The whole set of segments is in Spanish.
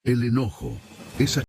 El enojo. Esa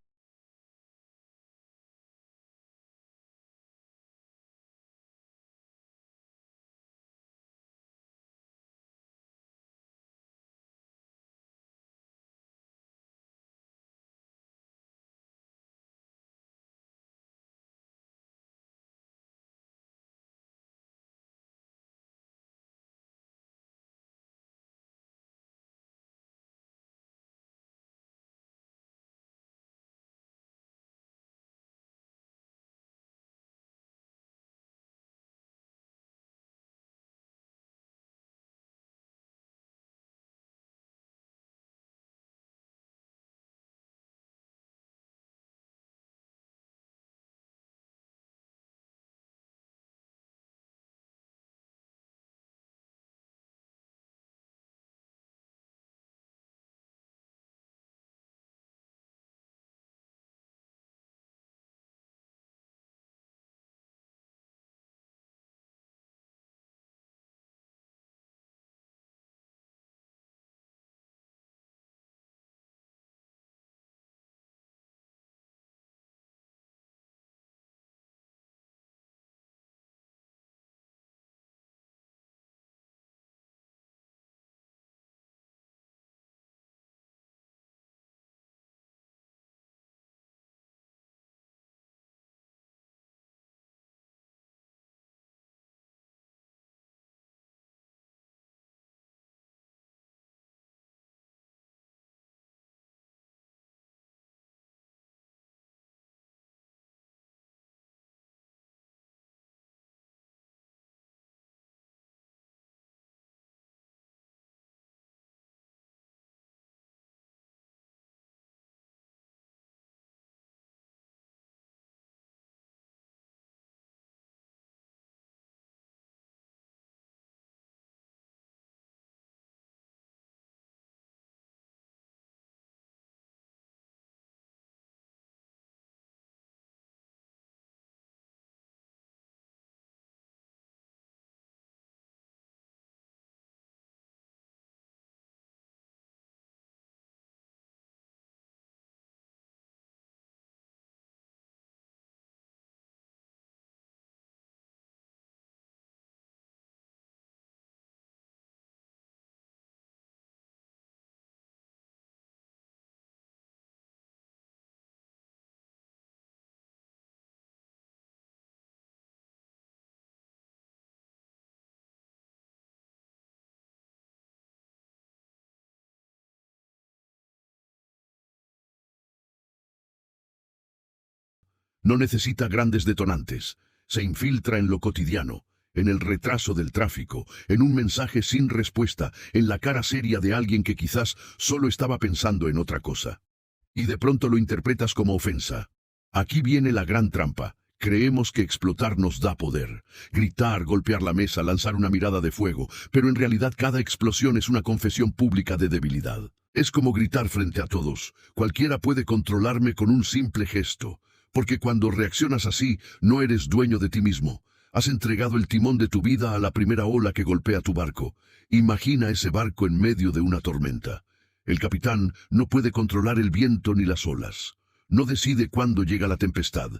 no necesita grandes detonantes. Se infiltra en lo cotidiano, en el retraso del tráfico, en un mensaje sin respuesta, en la cara seria de alguien que quizás solo estaba pensando en otra cosa. Y de pronto lo interpretas como ofensa. Aquí viene la gran trampa. Creemos que explotar nos da poder. Gritar, golpear la mesa, lanzar una mirada de fuego, pero en realidad cada explosión es una confesión pública de debilidad. Es como gritar frente a todos. Cualquiera puede controlarme con un simple gesto. Porque cuando reaccionas así, no eres dueño de ti mismo. Has entregado el timón de tu vida a la primera ola que golpea tu barco. Imagina ese barco en medio de una tormenta. El capitán no puede controlar el viento ni las olas. No decide cuándo llega la tempestad,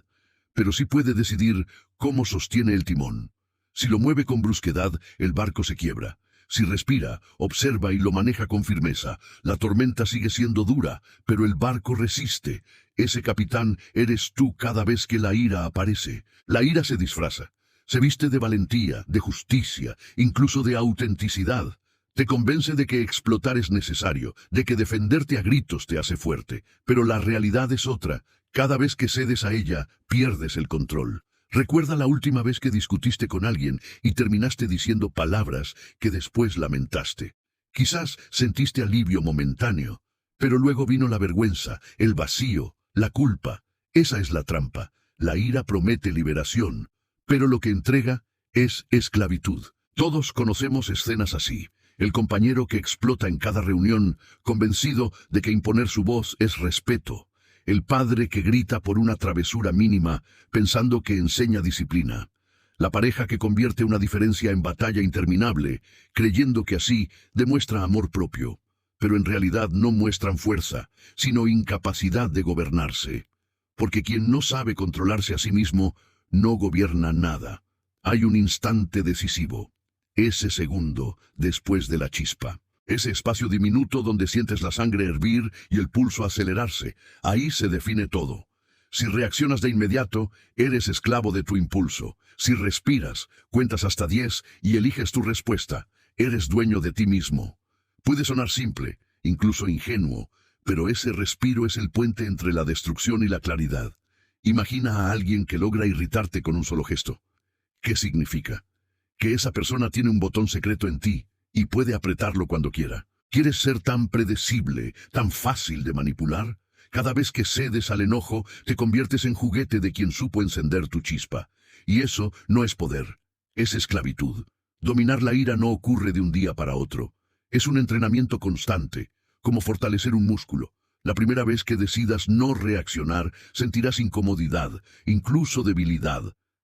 pero sí puede decidir cómo sostiene el timón. Si lo mueve con brusquedad, el barco se quiebra. Si respira, observa y lo maneja con firmeza, la tormenta sigue siendo dura, pero el barco resiste. Ese capitán eres tú cada vez que la ira aparece. La ira se disfraza. Se viste de valentía, de justicia, incluso de autenticidad. Te convence de que explotar es necesario, de que defenderte a gritos te hace fuerte, pero la realidad es otra. Cada vez que cedes a ella, pierdes el control. Recuerda la última vez que discutiste con alguien y terminaste diciendo palabras que después lamentaste. Quizás sentiste alivio momentáneo, pero luego vino la vergüenza, el vacío, la culpa. Esa es la trampa. La ira promete liberación, pero lo que entrega es esclavitud. Todos conocemos escenas así. El compañero que explota en cada reunión, convencido de que imponer su voz es respeto. El padre que grita por una travesura mínima, pensando que enseña disciplina. La pareja que convierte una diferencia en batalla interminable, creyendo que así demuestra amor propio. pero en realidad no muestran fuerza, sino incapacidad de gobernarse. Porque quien no sabe controlarse a sí mismo, no gobierna nada. Hay un instante decisivo, ese segundo después de la chispa. Ese espacio diminuto donde sientes la sangre hervir y el pulso acelerarse. Ahí se define todo. Si reaccionas de inmediato, eres esclavo de tu impulso. Si respiras, cuentas hasta 10 y eliges tu respuesta. Eres dueño de ti mismo. Puede sonar simple, incluso ingenuo, pero ese respiro es el puente entre la destrucción y la claridad. Imagina a alguien que logra irritarte con un solo gesto. ¿Qué significa? Que esa persona tiene un botón secreto en ti y puede apretarlo cuando quiera. ¿Quieres ser tan predecible, tan fácil de manipular? Cada vez que cedes al enojo, te conviertes en juguete de quien supo encender tu chispa. Y eso no es poder, es esclavitud. Dominar la ira no ocurre de un día para otro. Es un entrenamiento constante, como fortalecer un músculo. La primera vez que decidas no reaccionar, sentirás incomodidad, incluso debilidad.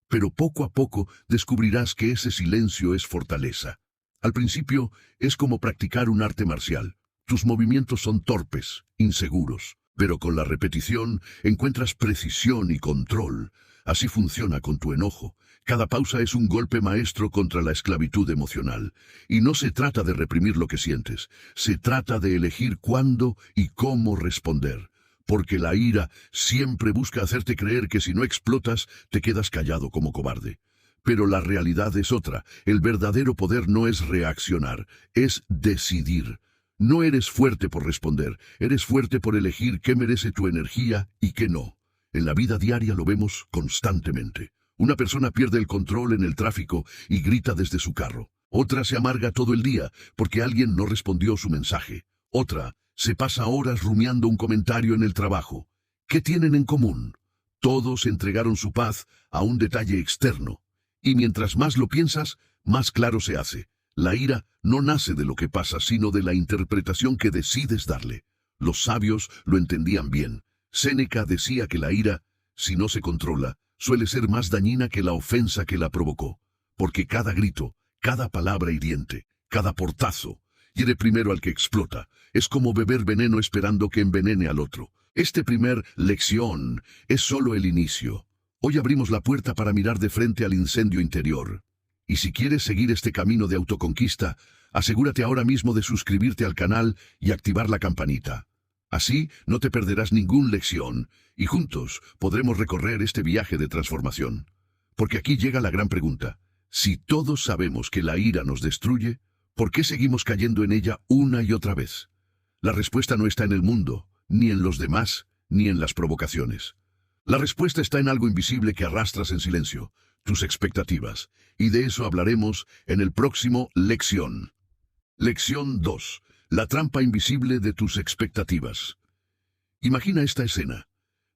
Pero poco a poco descubrirás que ese silencio es fortaleza. Al principio es como practicar un arte marcial. Tus movimientos son torpes, inseguros, pero con la repetición encuentras precisión y control. Así funciona con tu enojo. Cada pausa es un golpe maestro contra la esclavitud emocional. Y no se trata de reprimir lo que sientes, se trata de elegir cuándo y cómo responder. Porque la ira siempre busca hacerte creer que si no explotas, te quedas callado como cobarde. Pero la realidad es otra. El verdadero poder no es reaccionar, es decidir. No eres fuerte por responder, eres fuerte por elegir qué merece tu energía y qué no. En la vida diaria lo vemos constantemente. Una persona pierde el control en el tráfico y grita desde su carro. Otra se amarga todo el día porque alguien no respondió su mensaje. Otra se pasa horas rumiando un comentario en el trabajo. ¿Qué tienen en común? Todos entregaron su paz a un detalle externo. Y mientras más lo piensas, más claro se hace. La ira no nace de lo que pasa, sino de la interpretación que decides darle. Los sabios lo entendían bien. Séneca decía que la ira, si no se controla, suele ser más dañina que la ofensa que la provocó. Porque cada grito, cada palabra hiriente, cada portazo, hiere primero al que explota. Es como beber veneno esperando que envenene al otro. Este primer lección es solo el inicio. Hoy abrimos la puerta para mirar de frente al incendio interior. Y si quieres seguir este camino de autoconquista, asegúrate ahora mismo de suscribirte al canal y activar la campanita. Así no te perderás ninguna lección, y juntos podremos recorrer este viaje de transformación. Porque aquí llega la gran pregunta. Si todos sabemos que la ira nos destruye, ¿por qué seguimos cayendo en ella una y otra vez? La respuesta no está en el mundo, ni en los demás, ni en las provocaciones. La respuesta está en algo invisible que arrastras en silencio, tus expectativas, y de eso hablaremos en el próximo lección. Lección 2. La trampa invisible de tus expectativas. Imagina esta escena.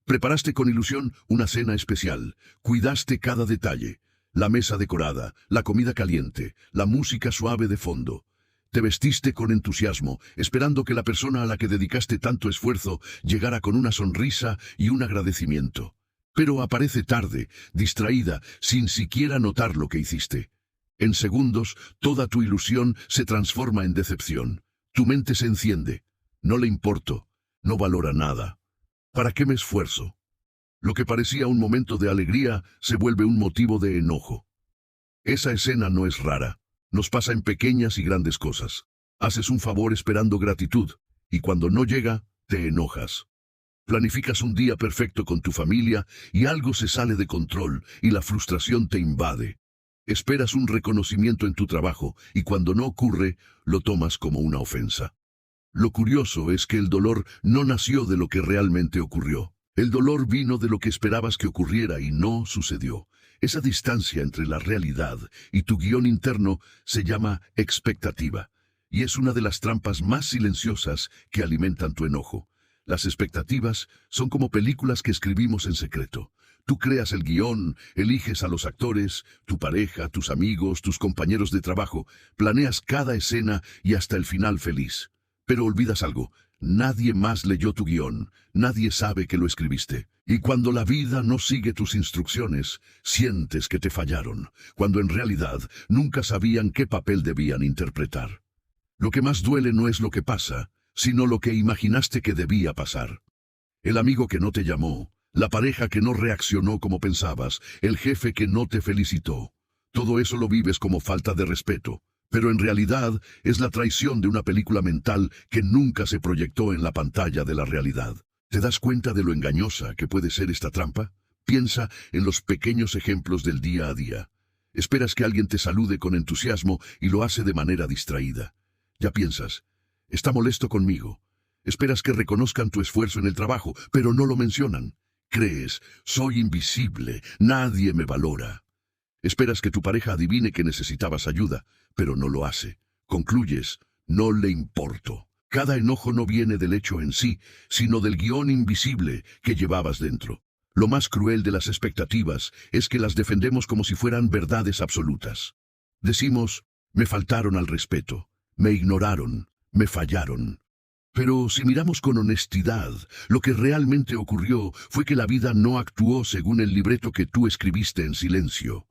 Preparaste con ilusión una cena especial, cuidaste cada detalle, la mesa decorada, la comida caliente, la música suave de fondo. Te vestiste con entusiasmo, esperando que la persona a la que dedicaste tanto esfuerzo llegara con una sonrisa y un agradecimiento. Pero aparece tarde, distraída, sin siquiera notar lo que hiciste. En segundos, toda tu ilusión se transforma en decepción. Tu mente se enciende. No le importo. No valora nada. ¿Para qué me esfuerzo? Lo que parecía un momento de alegría se vuelve un motivo de enojo. Esa escena no es rara. Nos pasa en pequeñas y grandes cosas. Haces un favor esperando gratitud, y cuando no llega, te enojas. Planificas un día perfecto con tu familia y algo se sale de control y la frustración te invade. Esperas un reconocimiento en tu trabajo y cuando no ocurre, lo tomas como una ofensa. Lo curioso es que el dolor no nació de lo que realmente ocurrió. El dolor vino de lo que esperabas que ocurriera y no sucedió. Esa distancia entre la realidad y tu guión interno se llama expectativa, y es una de las trampas más silenciosas que alimentan tu enojo. Las expectativas son como películas que escribimos en secreto. Tú creas el guión, eliges a los actores, tu pareja, tus amigos, tus compañeros de trabajo, planeas cada escena y hasta el final feliz. Pero olvidas algo. Nadie más leyó tu guión, nadie sabe que lo escribiste. Y cuando la vida no sigue tus instrucciones, sientes que te fallaron, cuando en realidad nunca sabían qué papel debían interpretar. Lo que más duele no es lo que pasa, sino lo que imaginaste que debía pasar. El amigo que no te llamó, la pareja que no reaccionó como pensabas, el jefe que no te felicitó. Todo eso lo vives como falta de respeto, pero en realidad es la traición de una película mental que nunca se proyectó en la pantalla de la realidad. ¿Te das cuenta de lo engañosa que puede ser esta trampa? Piensa en los pequeños ejemplos del día a día. Esperas que alguien te salude con entusiasmo y lo hace de manera distraída. Ya piensas, está molesto conmigo. Esperas que reconozcan tu esfuerzo en el trabajo, pero no lo mencionan. Crees, soy invisible, nadie me valora. Esperas que tu pareja adivine que necesitabas ayuda, pero no lo hace. Concluyes, no le importo. Cada enojo no viene del hecho en sí, sino del guión invisible que llevabas dentro. Lo más cruel de las expectativas es que las defendemos como si fueran verdades absolutas. Decimos, me faltaron al respeto, me ignoraron, me fallaron. Pero si miramos con honestidad, lo que realmente ocurrió fue que la vida no actuó según el libreto que tú escribiste en silencio.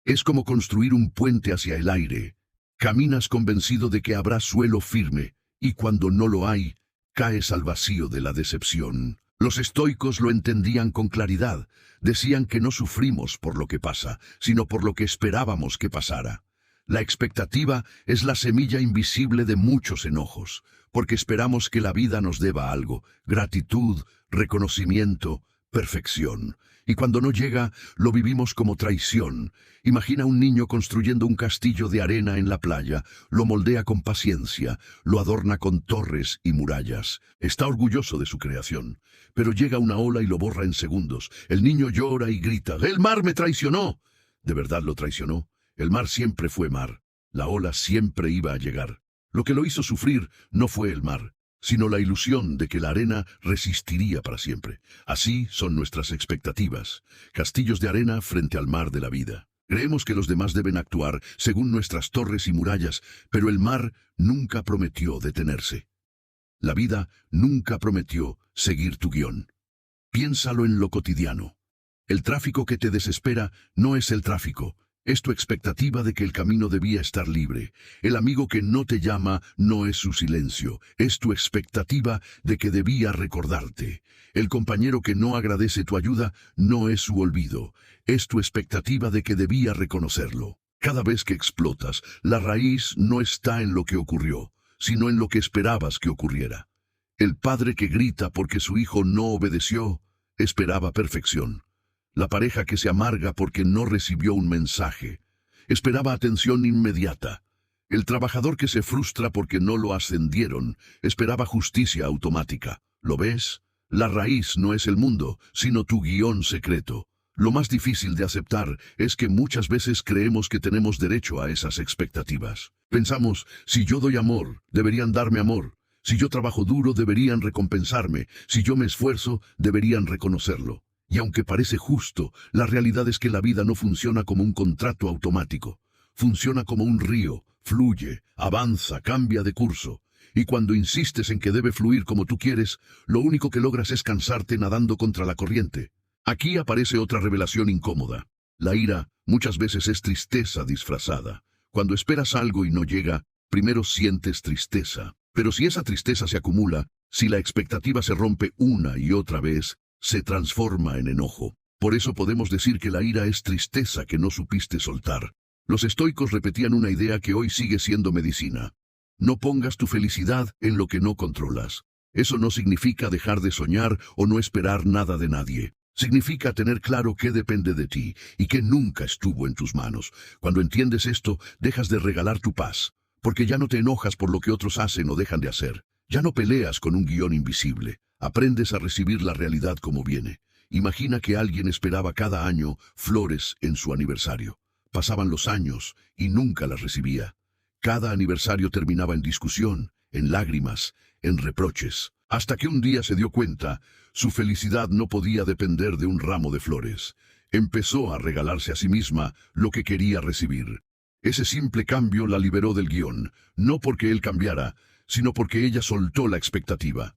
Es como construir un puente hacia el aire. Caminas convencido de que habrá suelo firme, y cuando no lo hay, caes al vacío de la decepción. Los estoicos lo entendían con claridad. Decían que no sufrimos por lo que pasa, sino por lo que esperábamos que pasara. La expectativa es la semilla invisible de muchos enojos, porque esperamos que la vida nos deba algo: gratitud, reconocimiento, perfección. Y cuando no llega, lo vivimos como traición. Imagina un niño construyendo un castillo de arena en la playa, lo moldea con paciencia, lo adorna con torres y murallas. Está orgulloso de su creación, pero llega una ola y lo borra en segundos. El niño llora y grita, ¡el mar me traicionó! ¿De verdad lo traicionó? El mar siempre fue mar. La ola siempre iba a llegar. Lo que lo hizo sufrir no fue el mar, sino la ilusión de que la arena resistiría para siempre. Así son nuestras expectativas, castillos de arena frente al mar de la vida. Creemos que los demás deben actuar según nuestras torres y murallas, pero el mar nunca prometió detenerse. La vida nunca prometió seguir tu guión. Piénsalo en lo cotidiano. El tráfico que te desespera no es el tráfico. Es tu expectativa de que el camino debía estar libre. El amigo que no te llama no es su silencio. Es tu expectativa de que debía recordarte. El compañero que no agradece tu ayuda no es su olvido. Es tu expectativa de que debía reconocerlo. Cada vez que explotas, la raíz no está en lo que ocurrió, sino en lo que esperabas que ocurriera. El padre que grita porque su hijo no obedeció, esperaba perfección. La pareja que se amarga porque no recibió un mensaje, esperaba atención inmediata. El trabajador que se frustra porque no lo ascendieron, esperaba justicia automática. ¿Lo ves? La raíz no es el mundo, sino tu guión secreto. Lo más difícil de aceptar es que muchas veces creemos que tenemos derecho a esas expectativas. Pensamos, si yo doy amor, deberían darme amor. Si yo trabajo duro, deberían recompensarme. Si yo me esfuerzo, deberían reconocerlo. Y aunque parece justo, la realidad es que la vida no funciona como un contrato automático. Funciona como un río, fluye, avanza, cambia de curso. Y cuando insistes en que debe fluir como tú quieres, lo único que logras es cansarte nadando contra la corriente. Aquí aparece otra revelación incómoda. La ira muchas veces es tristeza disfrazada. Cuando esperas algo y no llega, primero sientes tristeza. Pero si esa tristeza se acumula, si la expectativa se rompe una y otra vez, se transforma en enojo. Por eso podemos decir que la ira es tristeza que no supiste soltar. Los estoicos repetían una idea que hoy sigue siendo medicina. No pongas tu felicidad en lo que no controlas. Eso no significa dejar de soñar o no esperar nada de nadie. Significa tener claro qué depende de ti y qué nunca estuvo en tus manos. Cuando entiendes esto, dejas de regalar tu paz, porque ya no te enojas por lo que otros hacen o dejan de hacer. Ya no peleas con un guión invisible. Aprendes a recibir la realidad como viene. Imagina que alguien esperaba cada año flores en su aniversario. Pasaban los años y nunca las recibía. Cada aniversario terminaba en discusión, en lágrimas, en reproches. Hasta que un día se dio cuenta, su felicidad no podía depender de un ramo de flores. Empezó a regalarse a sí misma lo que quería recibir. Ese simple cambio la liberó del guión, no porque él cambiara, sino porque ella soltó la expectativa.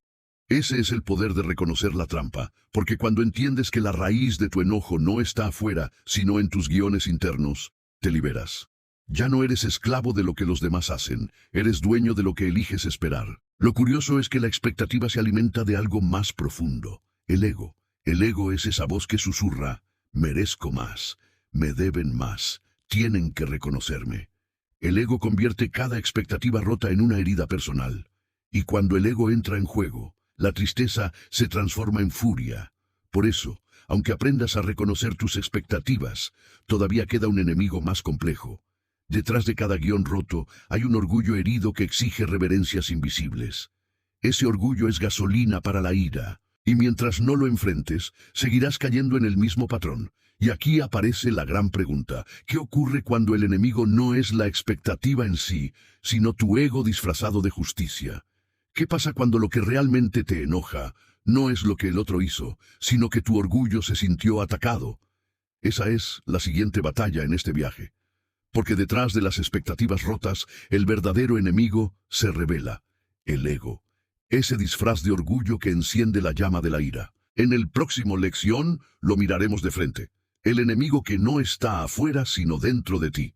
Ese es el poder de reconocer la trampa, porque cuando entiendes que la raíz de tu enojo no está afuera, sino en tus guiones internos, te liberas. Ya no eres esclavo de lo que los demás hacen, eres dueño de lo que eliges esperar. Lo curioso es que la expectativa se alimenta de algo más profundo, el ego. El ego es esa voz que susurra, merezco más, me deben más, tienen que reconocerme. El ego convierte cada expectativa rota en una herida personal. Y cuando el ego entra en juego, la tristeza se transforma en furia. Por eso, aunque aprendas a reconocer tus expectativas, todavía queda un enemigo más complejo. Detrás de cada guión roto hay un orgullo herido que exige reverencias invisibles. Ese orgullo es gasolina para la ira, y mientras no lo enfrentes, seguirás cayendo en el mismo patrón. Y aquí aparece la gran pregunta: ¿qué ocurre cuando el enemigo no es la expectativa en sí, sino tu ego disfrazado de justicia? ¿Qué pasa cuando lo que realmente te enoja no es lo que el otro hizo, sino que tu orgullo se sintió atacado? Esa es la siguiente batalla en este viaje. Porque detrás de las expectativas rotas, el verdadero enemigo se revela, el ego. Ese disfraz de orgullo que enciende la llama de la ira. En el próximo lección lo miraremos de frente. El enemigo que no está afuera sino dentro de ti.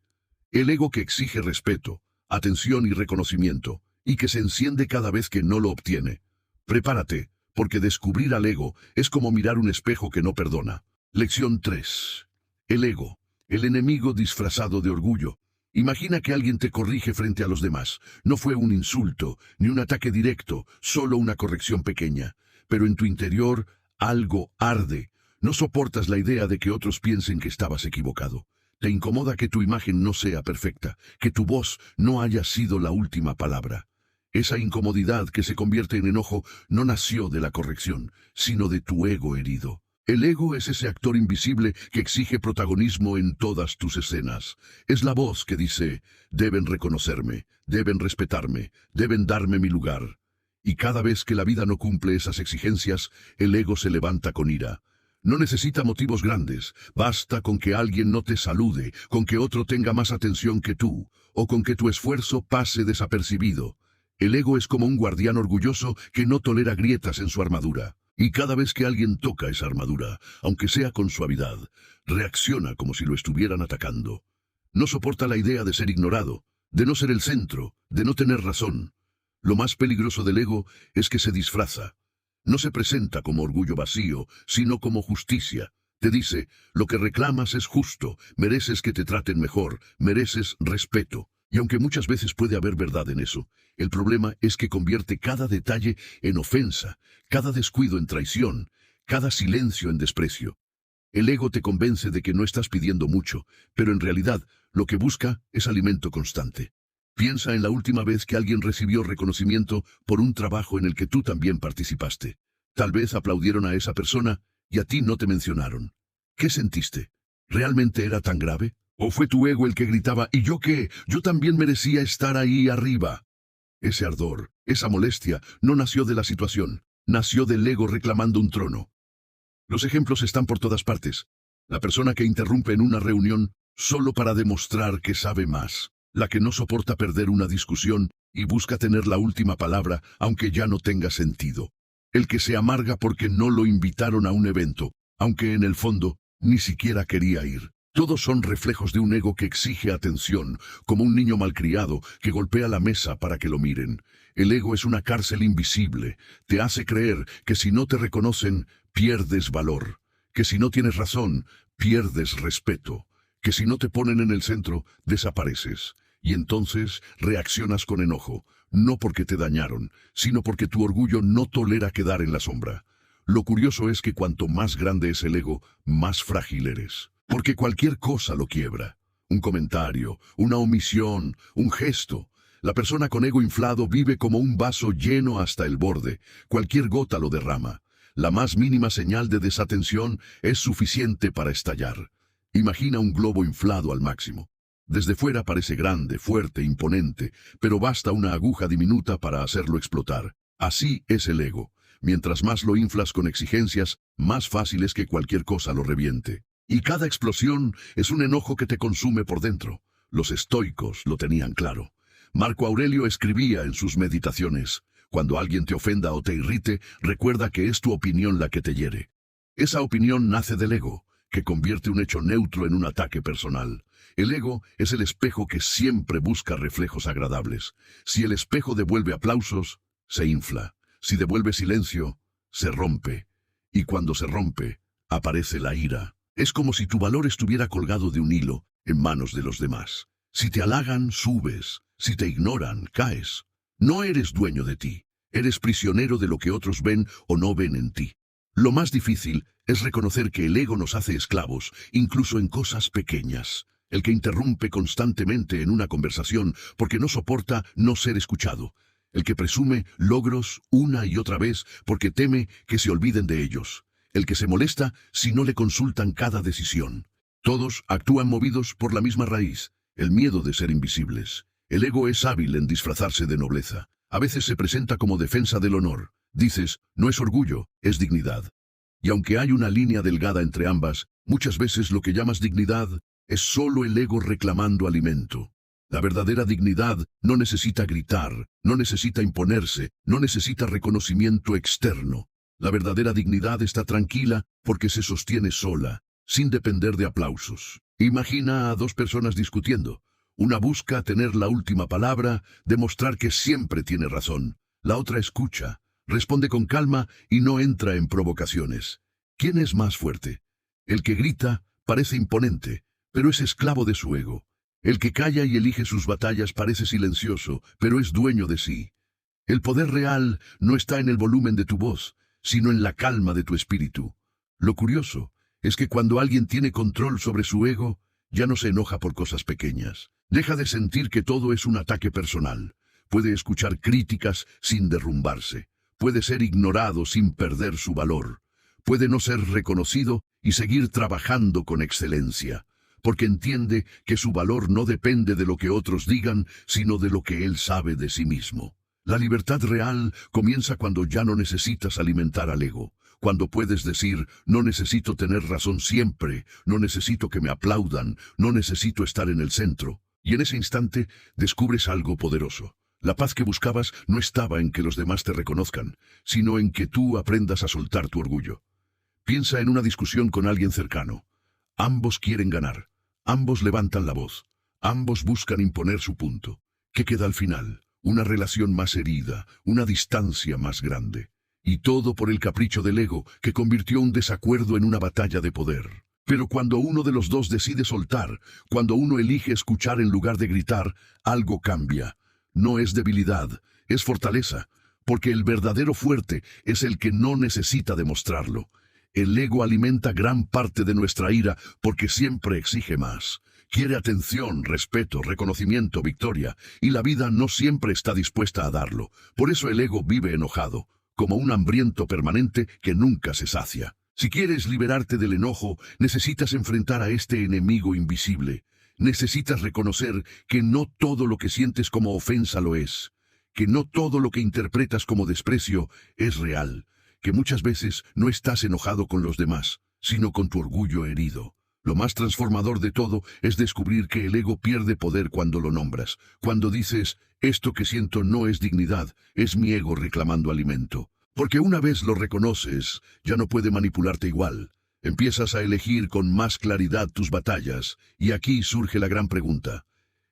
El ego que exige respeto, atención y reconocimiento, y que se enciende cada vez que no lo obtiene. Prepárate, porque descubrir al ego es como mirar un espejo que no perdona. Lección 3. El ego, el enemigo disfrazado de orgullo. Imagina que alguien te corrige frente a los demás. No fue un insulto, ni un ataque directo, solo una corrección pequeña. Pero en tu interior algo arde. No soportas la idea de que otros piensen que estabas equivocado. Te incomoda que tu imagen no sea perfecta, que tu voz no haya sido la última palabra. Esa incomodidad que se convierte en enojo no nació de la corrección, sino de tu ego herido. El ego es ese actor invisible que exige protagonismo en todas tus escenas. Es la voz que dice, deben reconocerme, deben respetarme, deben darme mi lugar. Y cada vez que la vida no cumple esas exigencias, el ego se levanta con ira. No necesita motivos grandes, basta con que alguien no te salude, con que otro tenga más atención que tú, o con que tu esfuerzo pase desapercibido. El ego es como un guardián orgulloso que no tolera grietas en su armadura. Y cada vez que alguien toca esa armadura, aunque sea con suavidad, reacciona como si lo estuvieran atacando. No soporta la idea de ser ignorado, de no ser el centro, de no tener razón. Lo más peligroso del ego es que se disfraza. No se presenta como orgullo vacío, sino como justicia. Te dice, lo que reclamas es justo, mereces que te traten mejor, mereces respeto. Y aunque muchas veces puede haber verdad en eso, el problema es que convierte cada detalle en ofensa, cada descuido en traición, cada silencio en desprecio. El ego te convence de que no estás pidiendo mucho, pero en realidad lo que busca es alimento constante. Piensa en la última vez que alguien recibió reconocimiento por un trabajo en el que tú también participaste. Tal vez aplaudieron a esa persona y a ti no te mencionaron. ¿Qué sentiste? ¿Realmente era tan grave? ¿O fue tu ego el que gritaba, ¿y yo qué? Yo también merecía estar ahí arriba? Ese ardor, esa molestia, no nació de la situación, nació del ego reclamando un trono. Los ejemplos están por todas partes. La persona que interrumpe en una reunión solo para demostrar que sabe más. La que no soporta perder una discusión y busca tener la última palabra, aunque ya no tenga sentido. El que se amarga porque no lo invitaron a un evento, aunque en el fondo ni siquiera quería ir. Todos son reflejos de un ego que exige atención, como un niño malcriado que golpea la mesa para que lo miren. El ego es una cárcel invisible. Te hace creer que si no te reconocen, pierdes valor. Que si no tienes razón, pierdes respeto. Que si no te ponen en el centro, desapareces. Y entonces reaccionas con enojo, no porque te dañaron, sino porque tu orgullo no tolera quedar en la sombra. Lo curioso es que cuanto más grande es el ego, más frágil eres. Porque cualquier cosa lo quiebra. Un comentario, una omisión, un gesto. La persona con ego inflado vive como un vaso lleno hasta el borde. Cualquier gota lo derrama. La más mínima señal de desatención es suficiente para estallar. Imagina un globo inflado al máximo. Desde fuera parece grande, fuerte, imponente, pero basta una aguja diminuta para hacerlo explotar. Así es el ego. Mientras más lo inflas con exigencias, más fácil es que cualquier cosa lo reviente. Y cada explosión es un enojo que te consume por dentro. Los estoicos lo tenían claro. Marco Aurelio escribía en sus meditaciones, cuando alguien te ofenda o te irrite, recuerda que es tu opinión la que te hiere. Esa opinión nace del ego, que convierte un hecho neutro en un ataque personal. El ego es el espejo que siempre busca reflejos agradables. Si el espejo devuelve aplausos, se infla. Si devuelve silencio, se rompe. Y cuando se rompe, aparece la ira. Es como si tu valor estuviera colgado de un hilo en manos de los demás. Si te halagan, subes. Si te ignoran, caes. No eres dueño de ti. Eres prisionero de lo que otros ven o no ven en ti. Lo más difícil es reconocer que el ego nos hace esclavos, incluso en cosas pequeñas. El que interrumpe constantemente en una conversación porque no soporta no ser escuchado. El que presume logros una y otra vez porque teme que se olviden de ellos. El que se molesta si no le consultan cada decisión. Todos actúan movidos por la misma raíz, el miedo de ser invisibles. El ego es hábil en disfrazarse de nobleza. A veces se presenta como defensa del honor. Dices, no es orgullo, es dignidad. Y aunque hay una línea delgada entre ambas, muchas veces lo que llamas dignidad es solo el ego reclamando alimento. La verdadera dignidad no necesita gritar, no necesita imponerse, no necesita reconocimiento externo. La verdadera dignidad está tranquila porque se sostiene sola, sin depender de aplausos. Imagina a dos personas discutiendo. Una busca tener la última palabra, demostrar que siempre tiene razón. La otra escucha, responde con calma y no entra en provocaciones. ¿Quién es más fuerte? El que grita parece imponente, pero es esclavo de su ego. El que calla y elige sus batallas parece silencioso, pero es dueño de sí. El poder real no está en el volumen de tu voz, sino en la calma de tu espíritu. Lo curioso es que cuando alguien tiene control sobre su ego, ya no se enoja por cosas pequeñas. Deja de sentir que todo es un ataque personal. Puede escuchar críticas sin derrumbarse. Puede ser ignorado sin perder su valor. Puede no ser reconocido y seguir trabajando con excelencia, porque entiende que su valor no depende de lo que otros digan, sino de lo que él sabe de sí mismo. La libertad real comienza cuando ya no necesitas alimentar al ego, cuando puedes decir, no necesito tener razón siempre, no necesito que me aplaudan, no necesito estar en el centro. Y en ese instante descubres algo poderoso. La paz que buscabas no estaba en que los demás te reconozcan, sino en que tú aprendas a soltar tu orgullo. Piensa en una discusión con alguien cercano. Ambos quieren ganar. Ambos levantan la voz. Ambos buscan imponer su punto. ¿Qué queda al final? Una relación más herida, una distancia más grande. Y todo por el capricho del ego que convirtió un desacuerdo en una batalla de poder. Pero cuando uno de los dos decide soltar, cuando uno elige escuchar en lugar de gritar, algo cambia. No es debilidad, es fortaleza, porque el verdadero fuerte es el que no necesita demostrarlo. El ego alimenta gran parte de nuestra ira porque siempre exige más. Quiere atención, respeto, reconocimiento, victoria, y la vida no siempre está dispuesta a darlo. Por eso el ego vive enojado, como un hambriento permanente que nunca se sacia. Si quieres liberarte del enojo, necesitas enfrentar a este enemigo invisible. Necesitas reconocer que no todo lo que sientes como ofensa lo es, que no todo lo que interpretas como desprecio es real, que muchas veces no estás enojado con los demás, sino con tu orgullo herido. Lo más transformador de todo es descubrir que el ego pierde poder cuando lo nombras, cuando dices, esto que siento no es dignidad, es mi ego reclamando alimento. Porque una vez lo reconoces, ya no puede manipularte igual. Empiezas a elegir con más claridad tus batallas, y aquí surge la gran pregunta.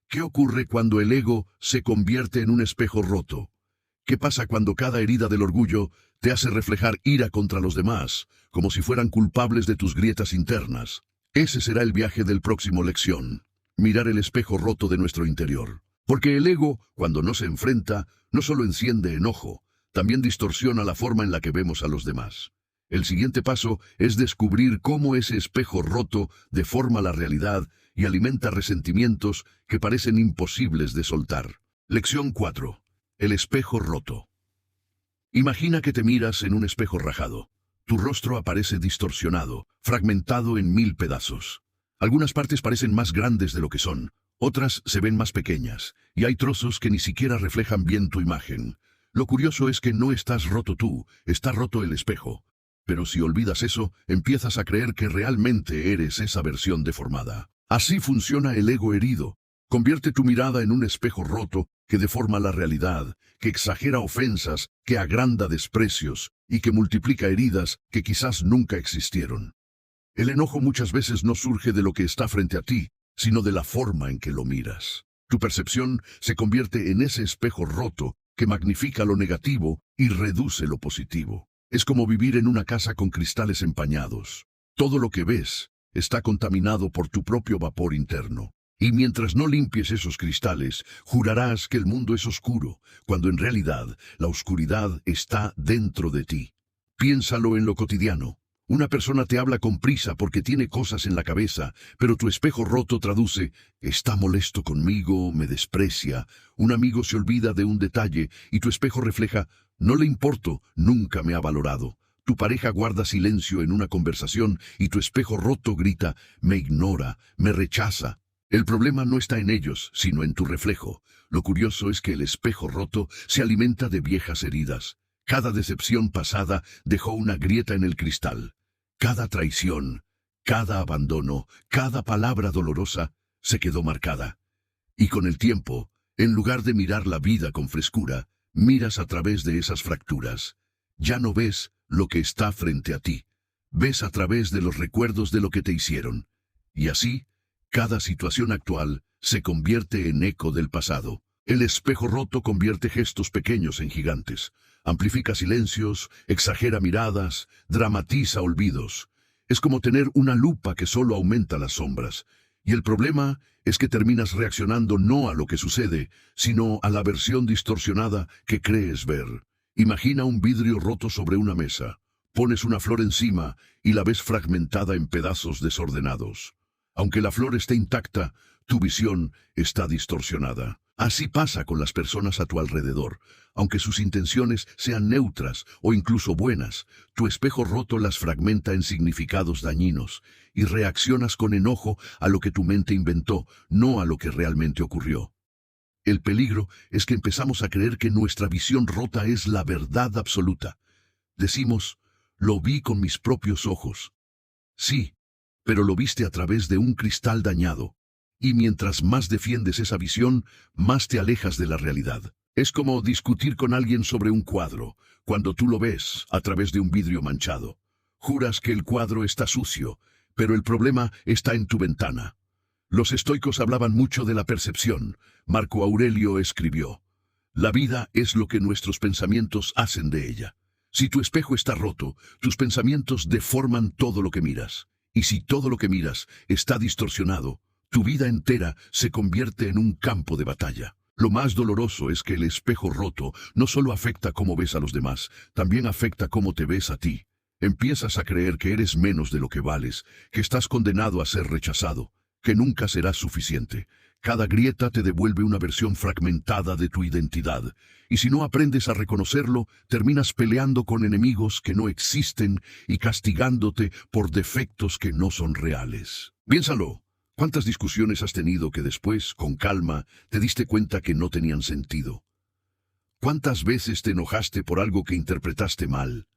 ¿Qué ocurre cuando el ego se convierte en un espejo roto? ¿Qué pasa cuando cada herida del orgullo te hace reflejar ira contra los demás, como si fueran culpables de tus grietas internas? Ese será el viaje del próximo lección. Mirar el espejo roto de nuestro interior. Porque el ego, cuando no se enfrenta, no solo enciende enojo, también distorsiona la forma en la que vemos a los demás. El siguiente paso es descubrir cómo ese espejo roto deforma la realidad y alimenta resentimientos que parecen imposibles de soltar. Lección 4. El espejo roto. Imagina que te miras en un espejo rajado. Tu rostro aparece distorsionado, fragmentado en 1000 pedazos. Algunas partes parecen más grandes de lo que son, otras se ven más pequeñas, y hay trozos que ni siquiera reflejan bien tu imagen. Lo curioso es que no estás roto tú, está roto el espejo. Pero si olvidas eso, empiezas a creer que realmente eres esa versión deformada. Así funciona el ego herido. Convierte tu mirada en un espejo roto que deforma la realidad, que exagera ofensas, que agranda desprecios y que multiplica heridas que quizás nunca existieron. El enojo muchas veces no surge de lo que está frente a ti, sino de la forma en que lo miras. Tu percepción se convierte en ese espejo roto que magnifica lo negativo y reduce lo positivo. Es como vivir en una casa con cristales empañados. Todo lo que ves está contaminado por tu propio vapor interno. Y mientras no limpies esos cristales, jurarás que el mundo es oscuro, cuando en realidad la oscuridad está dentro de ti. Piénsalo en lo cotidiano. Una persona te habla con prisa porque tiene cosas en la cabeza, pero tu espejo roto traduce: está molesto conmigo, me desprecia. Un amigo se olvida de un detalle y tu espejo refleja: no le importo, nunca me ha valorado. Tu pareja guarda silencio en una conversación y tu espejo roto grita: me ignora, me rechaza. El problema no está en ellos, sino en tu reflejo. Lo curioso es que el espejo roto se alimenta de viejas heridas. Cada decepción pasada dejó una grieta en el cristal. Cada traición, cada abandono, cada palabra dolorosa se quedó marcada. Y con el tiempo, en lugar de mirar la vida con frescura, miras a través de esas fracturas. Ya no ves lo que está frente a ti. Ves a través de los recuerdos de lo que te hicieron. Y así, cada situación actual se convierte en eco del pasado. El espejo roto convierte gestos pequeños en gigantes. Amplifica silencios, exagera miradas, dramatiza olvidos. Es como tener una lupa que solo aumenta las sombras. Y el problema es que terminas reaccionando no a lo que sucede, sino a la versión distorsionada que crees ver. Imagina un vidrio roto sobre una mesa. Pones una flor encima y la ves fragmentada en pedazos desordenados. Aunque la flor esté intacta, tu visión está distorsionada. Así pasa con las personas a tu alrededor. Aunque sus intenciones sean neutras o incluso buenas, tu espejo roto las fragmenta en significados dañinos y reaccionas con enojo a lo que tu mente inventó, no a lo que realmente ocurrió. El peligro es que empezamos a creer que nuestra visión rota es la verdad absoluta. Decimos: lo vi con mis propios ojos. Sí, pero lo viste a través de un cristal dañado. Y mientras más defiendes esa visión, más te alejas de la realidad. Es como discutir con alguien sobre un cuadro, cuando tú lo ves a través de un vidrio manchado. Juras que el cuadro está sucio, pero el problema está en tu ventana. Los estoicos hablaban mucho de la percepción. Marco Aurelio escribió: la vida es lo que nuestros pensamientos hacen de ella. Si tu espejo está roto, tus pensamientos deforman todo lo que miras. Y si todo lo que miras está distorsionado, tu vida entera se convierte en un campo de batalla. Lo más doloroso es que el espejo roto no solo afecta cómo ves a los demás, también afecta cómo te ves a ti. Empiezas a creer que eres menos de lo que vales, que estás condenado a ser rechazado, que nunca serás suficiente. Cada grieta te devuelve una versión fragmentada de tu identidad. Y si no aprendes a reconocerlo, terminas peleando con enemigos que no existen y castigándote por defectos que no son reales. Piénsalo. ¿Cuántas discusiones has tenido que después, con calma, te diste cuenta que no tenían sentido? ¿Cuántas veces te enojaste por algo que interpretaste mal?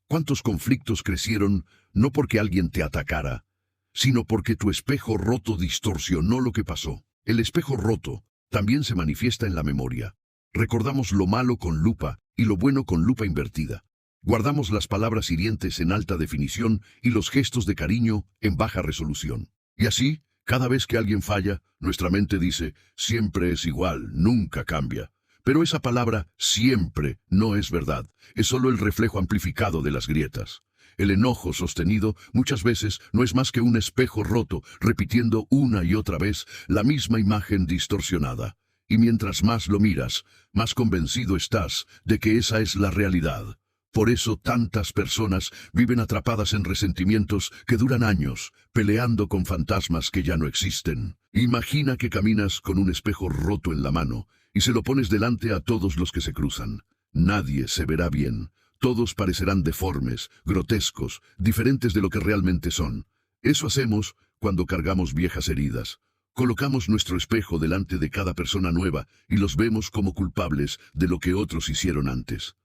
¿Cuántos conflictos crecieron no porque alguien te atacara, sino porque tu espejo roto distorsionó lo que pasó? El espejo roto también se manifiesta en la memoria. Recordamos lo malo con lupa y lo bueno con lupa invertida. Guardamos las palabras hirientes en alta definición y los gestos de cariño en baja resolución. Y así, cada vez que alguien falla, nuestra mente dice: siempre es igual, nunca cambia. Pero esa palabra siempre no es verdad, es solo el reflejo amplificado de las grietas. El enojo sostenido muchas veces no es más que un espejo roto, repitiendo una y otra vez la misma imagen distorsionada. Y mientras más lo miras, más convencido estás de que esa es la realidad. Por eso tantas personas viven atrapadas en resentimientos que duran años, peleando con fantasmas que ya no existen. Imagina que caminas con un espejo roto en la mano y se lo pones delante a todos los que se cruzan. Nadie se verá bien. Todos parecerán deformes, grotescos, diferentes de lo que realmente son. Eso hacemos cuando cargamos viejas heridas. Colocamos nuestro espejo delante de cada persona nueva y los vemos como culpables de lo que otros hicieron antes.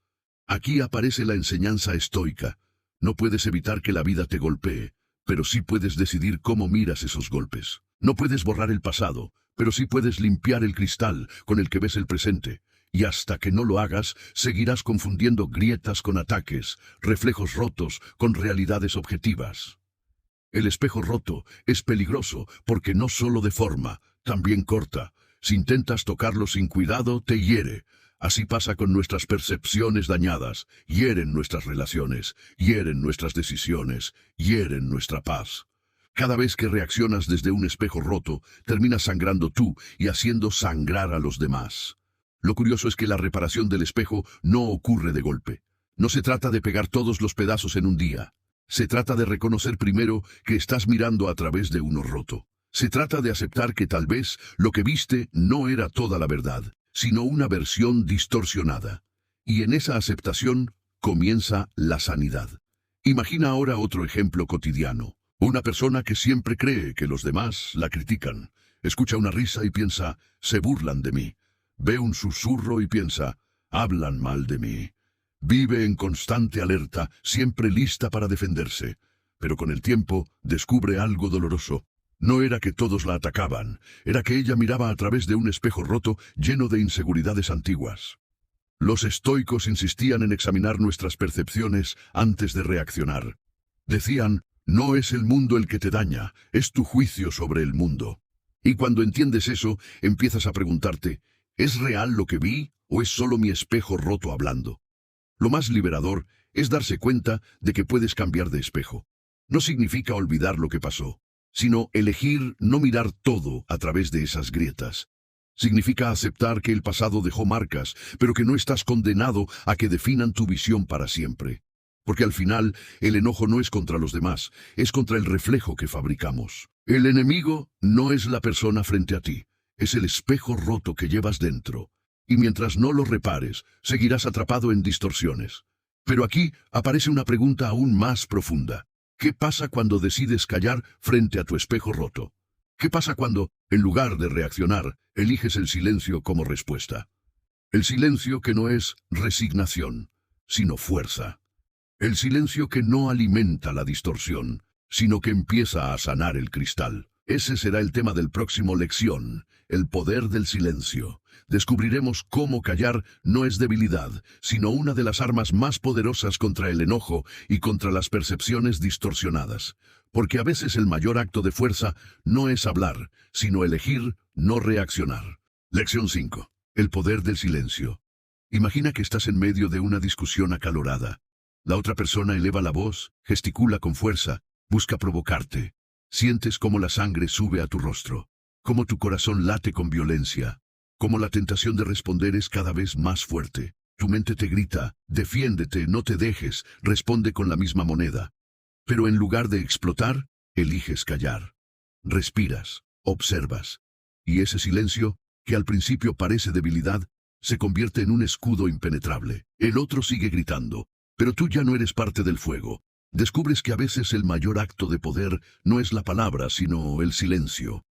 Aquí aparece la enseñanza estoica. No puedes evitar que la vida te golpee, pero sí puedes decidir cómo miras esos golpes. No puedes borrar el pasado, pero sí puedes limpiar el cristal con el que ves el presente. Y hasta que no lo hagas, seguirás confundiendo grietas con ataques, reflejos rotos con realidades objetivas. El espejo roto es peligroso porque no solo deforma, también corta. Si intentas tocarlo sin cuidado, te hiere. Así pasa con nuestras percepciones dañadas, hieren nuestras relaciones, hieren nuestras decisiones, hieren nuestra paz. Cada vez que reaccionas desde un espejo roto, terminas sangrando tú y haciendo sangrar a los demás. Lo curioso es que la reparación del espejo no ocurre de golpe. No se trata de pegar todos los pedazos en un día. Se trata de reconocer primero que estás mirando a través de uno roto. Se trata de aceptar que tal vez lo que viste no era toda la verdad, sino una versión distorsionada. Y en esa aceptación comienza la sanidad. Imagina ahora otro ejemplo cotidiano. Una persona que siempre cree que los demás la critican. Escucha una risa y piensa, se burlan de mí. Ve un susurro y piensa, hablan mal de mí. Vive en constante alerta, siempre lista para defenderse. Pero con el tiempo descubre algo doloroso. No era que todos la atacaban, era que ella miraba a través de un espejo roto lleno de inseguridades antiguas. Los estoicos insistían en examinar nuestras percepciones antes de reaccionar. Decían, no es el mundo el que te daña, es tu juicio sobre el mundo. Y cuando entiendes eso, empiezas a preguntarte, ¿es real lo que vi o es solo mi espejo roto hablando? Lo más liberador es darse cuenta de que puedes cambiar de espejo. No significa olvidar lo que pasó, sino elegir no mirar todo a través de esas grietas. Significa aceptar que el pasado dejó marcas, pero que no estás condenado a que definan tu visión para siempre. Porque al final, el enojo no es contra los demás, es contra el reflejo que fabricamos. El enemigo no es la persona frente a ti, es el espejo roto que llevas dentro. Y mientras no lo repares, seguirás atrapado en distorsiones. Pero aquí aparece una pregunta aún más profunda. ¿Qué pasa cuando decides callar frente a tu espejo roto? ¿Qué pasa cuando, en lugar de reaccionar, eliges el silencio como respuesta? El silencio que no es resignación, sino fuerza. El silencio que no alimenta la distorsión, sino que empieza a sanar el cristal. Ese será el tema del próximo lección, el poder del silencio. Descubriremos cómo callar no es debilidad, sino una de las armas más poderosas contra el enojo y contra las percepciones distorsionadas. Porque a veces el mayor acto de fuerza no es hablar, sino elegir no reaccionar. Lección 5. El poder del silencio. Imagina que estás en medio de una discusión acalorada. La otra persona eleva la voz, gesticula con fuerza, busca provocarte. Sientes cómo la sangre sube a tu rostro, cómo tu corazón late con violencia, cómo la tentación de responder es cada vez más fuerte. Tu mente te grita, defiéndete, no te dejes, responde con la misma moneda. Pero en lugar de explotar, eliges callar. Respiras, observas. Y ese silencio, que al principio parece debilidad, se convierte en un escudo impenetrable. El otro sigue gritando, pero tú ya no eres parte del fuego. Descubres que a veces el mayor acto de poder no es la palabra, sino el silencio.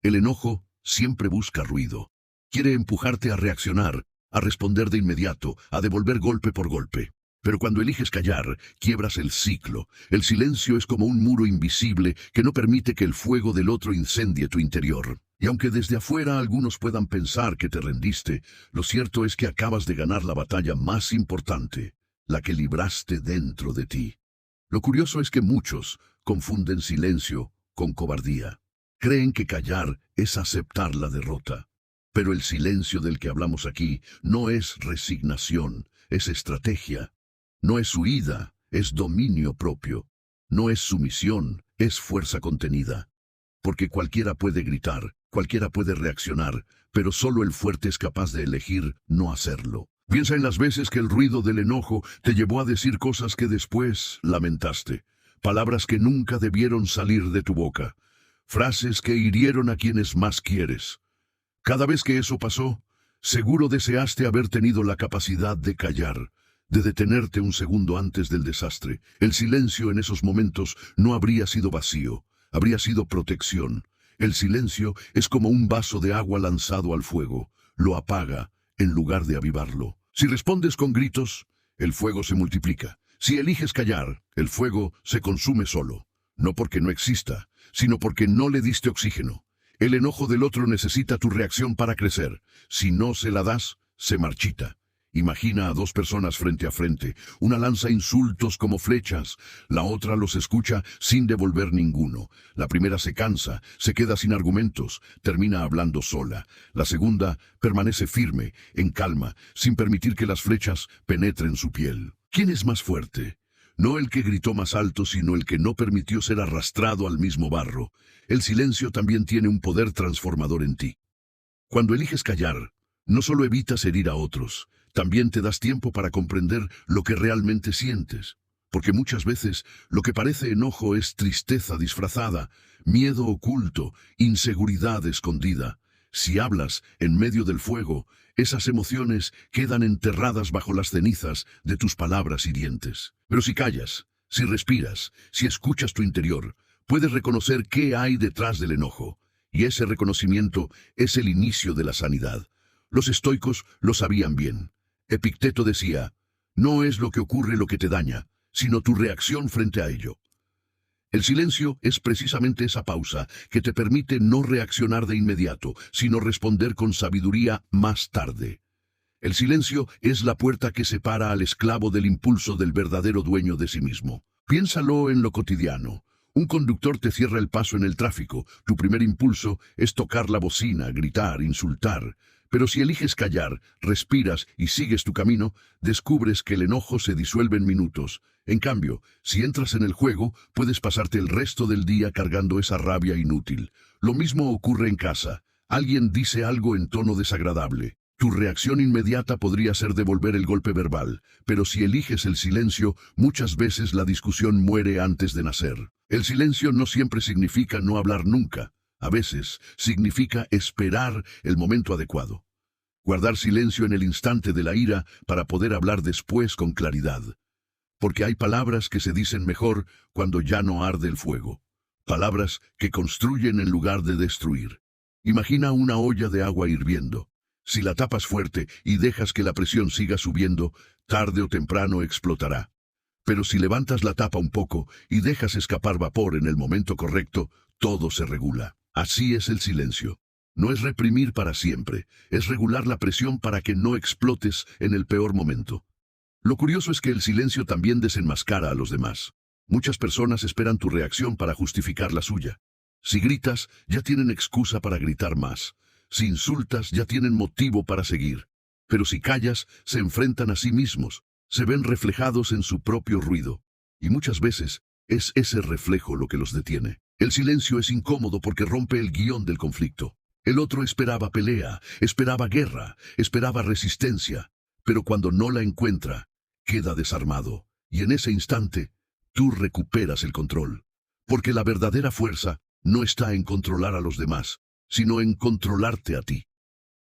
El enojo siempre busca ruido. Quiere empujarte a reaccionar, a responder de inmediato, a devolver golpe por golpe. Pero cuando eliges callar, quiebras el ciclo. El silencio es como un muro invisible que no permite que el fuego del otro incendie tu interior. Y aunque desde afuera algunos puedan pensar que te rendiste, lo cierto es que acabas de ganar la batalla más importante, la que libraste dentro de ti. Lo curioso es que muchos confunden silencio con cobardía. Creen que callar es aceptar la derrota. Pero el silencio del que hablamos aquí no es resignación, es estrategia. No es huida, es dominio propio. No es sumisión, es fuerza contenida. Porque cualquiera puede gritar, cualquiera puede reaccionar, pero solo el fuerte es capaz de elegir no hacerlo. Piensa en las veces que el ruido del enojo te llevó a decir cosas que después lamentaste. Palabras que nunca debieron salir de tu boca. Frases que hirieron a quienes más quieres. Cada vez que eso pasó, seguro deseaste haber tenido la capacidad de callar, de detenerte un segundo antes del desastre. El silencio en esos momentos no habría sido vacío, habría sido protección. El silencio es como un vaso de agua lanzado al fuego. Lo apaga en lugar de avivarlo. Si respondes con gritos, el fuego se multiplica. Si eliges callar, el fuego se consume solo. No porque no exista, sino porque no le diste oxígeno. El enojo del otro necesita tu reacción para crecer. Si no se la das, se marchita. Imagina a dos personas frente a frente. Una lanza insultos como flechas, la otra los escucha sin devolver ninguno. La primera se cansa, se queda sin argumentos, termina hablando sola. La segunda permanece firme, en calma, sin permitir que las flechas penetren su piel. ¿Quién es más fuerte? No el que gritó más alto, sino el que no permitió ser arrastrado al mismo barro. El silencio también tiene un poder transformador en ti. Cuando eliges callar, no solo evitas herir a otros, también te das tiempo para comprender lo que realmente sientes. Porque muchas veces lo que parece enojo es tristeza disfrazada, miedo oculto, inseguridad escondida. Si hablas en medio del fuego, esas emociones quedan enterradas bajo las cenizas de tus palabras hirientes. Pero si callas, si respiras, si escuchas tu interior, puedes reconocer qué hay detrás del enojo. Y ese reconocimiento es el inicio de la sanidad. Los estoicos lo sabían bien. Epicteto decía, no es lo que ocurre lo que te daña, sino tu reacción frente a ello. El silencio es precisamente esa pausa que te permite no reaccionar de inmediato, sino responder con sabiduría más tarde. El silencio es la puerta que separa al esclavo del impulso del verdadero dueño de sí mismo. Piénsalo en lo cotidiano. Un conductor te cierra el paso en el tráfico. Tu primer impulso es tocar la bocina, gritar, insultar. Pero si eliges callar, respiras y sigues tu camino, descubres que el enojo se disuelve en minutos. En cambio, si entras en el juego, puedes pasarte el resto del día cargando esa rabia inútil. Lo mismo ocurre en casa. Alguien dice algo en tono desagradable. Tu reacción inmediata podría ser devolver el golpe verbal, pero si eliges el silencio, muchas veces la discusión muere antes de nacer. El silencio no siempre significa no hablar nunca. A veces significa esperar el momento adecuado. Guardar silencio en el instante de la ira para poder hablar después con claridad. Porque hay palabras que se dicen mejor cuando ya no arde el fuego. Palabras que construyen en lugar de destruir. Imagina una olla de agua hirviendo. Si la tapas fuerte y dejas que la presión siga subiendo, tarde o temprano explotará. Pero si levantas la tapa un poco y dejas escapar vapor en el momento correcto, todo se regula. Así es el silencio. No es reprimir para siempre, es regular la presión para que no explotes en el peor momento. Lo curioso es que el silencio también desenmascara a los demás. Muchas personas esperan tu reacción para justificar la suya. Si gritas, ya tienen excusa para gritar más. Si insultas, ya tienen motivo para seguir. Pero si callas, se enfrentan a sí mismos, se ven reflejados en su propio ruido. Y muchas veces es ese reflejo lo que los detiene. El silencio es incómodo porque rompe el guión del conflicto. El otro esperaba pelea, esperaba guerra, esperaba resistencia, pero cuando no la encuentra, queda desarmado. Y en ese instante, tú recuperas el control. Porque la verdadera fuerza no está en controlar a los demás, sino en controlarte a ti.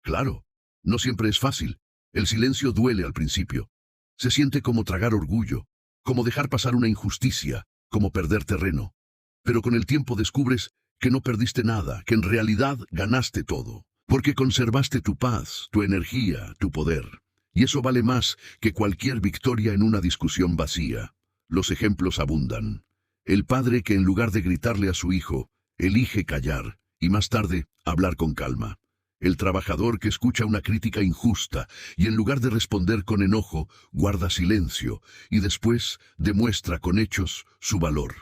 Claro, no siempre es fácil. El silencio duele al principio. Se siente como tragar orgullo, como dejar pasar una injusticia, como perder terreno. Pero con el tiempo descubres que no perdiste nada, que en realidad ganaste todo, porque conservaste tu paz, tu energía, tu poder. Y eso vale más que cualquier victoria en una discusión vacía. Los ejemplos abundan. El padre que en lugar de gritarle a su hijo, elige callar, y más tarde hablar con calma. El trabajador que escucha una crítica injusta y en lugar de responder con enojo, guarda silencio y después demuestra con hechos su valor.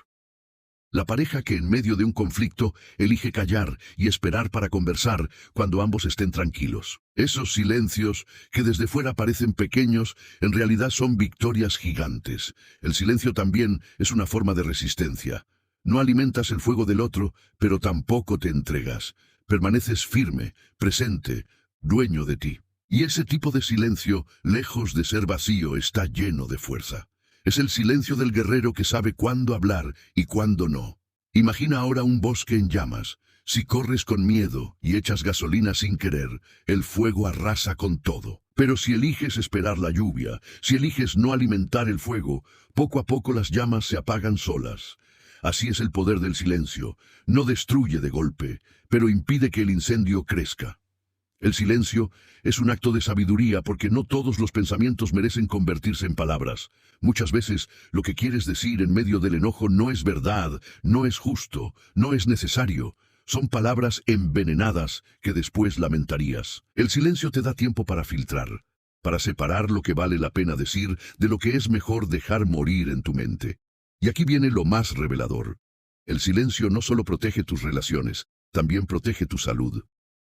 La pareja que en medio de un conflicto elige callar y esperar para conversar cuando ambos estén tranquilos. Esos silencios que desde fuera parecen pequeños, en realidad son victorias gigantes. El silencio también es una forma de resistencia. No alimentas el fuego del otro, pero tampoco te entregas. Permaneces firme, presente, dueño de ti. Y ese tipo de silencio, lejos de ser vacío, está lleno de fuerza. Es el silencio del guerrero que sabe cuándo hablar y cuándo no. Imagina ahora un bosque en llamas. Si corres con miedo y echas gasolina sin querer, el fuego arrasa con todo. Pero si eliges esperar la lluvia, si eliges no alimentar el fuego, poco a poco las llamas se apagan solas. Así es el poder del silencio. No destruye de golpe, pero impide que el incendio crezca. El silencio es un acto de sabiduría porque no todos los pensamientos merecen convertirse en palabras. Muchas veces lo que quieres decir en medio del enojo no es verdad, no es justo, no es necesario. Son palabras envenenadas que después lamentarías. El silencio te da tiempo para filtrar. para separar lo que vale la pena decir de lo que es mejor dejar morir en tu mente. Y aquí viene lo más revelador. El silencio no solo protege tus relaciones, también protege tu salud.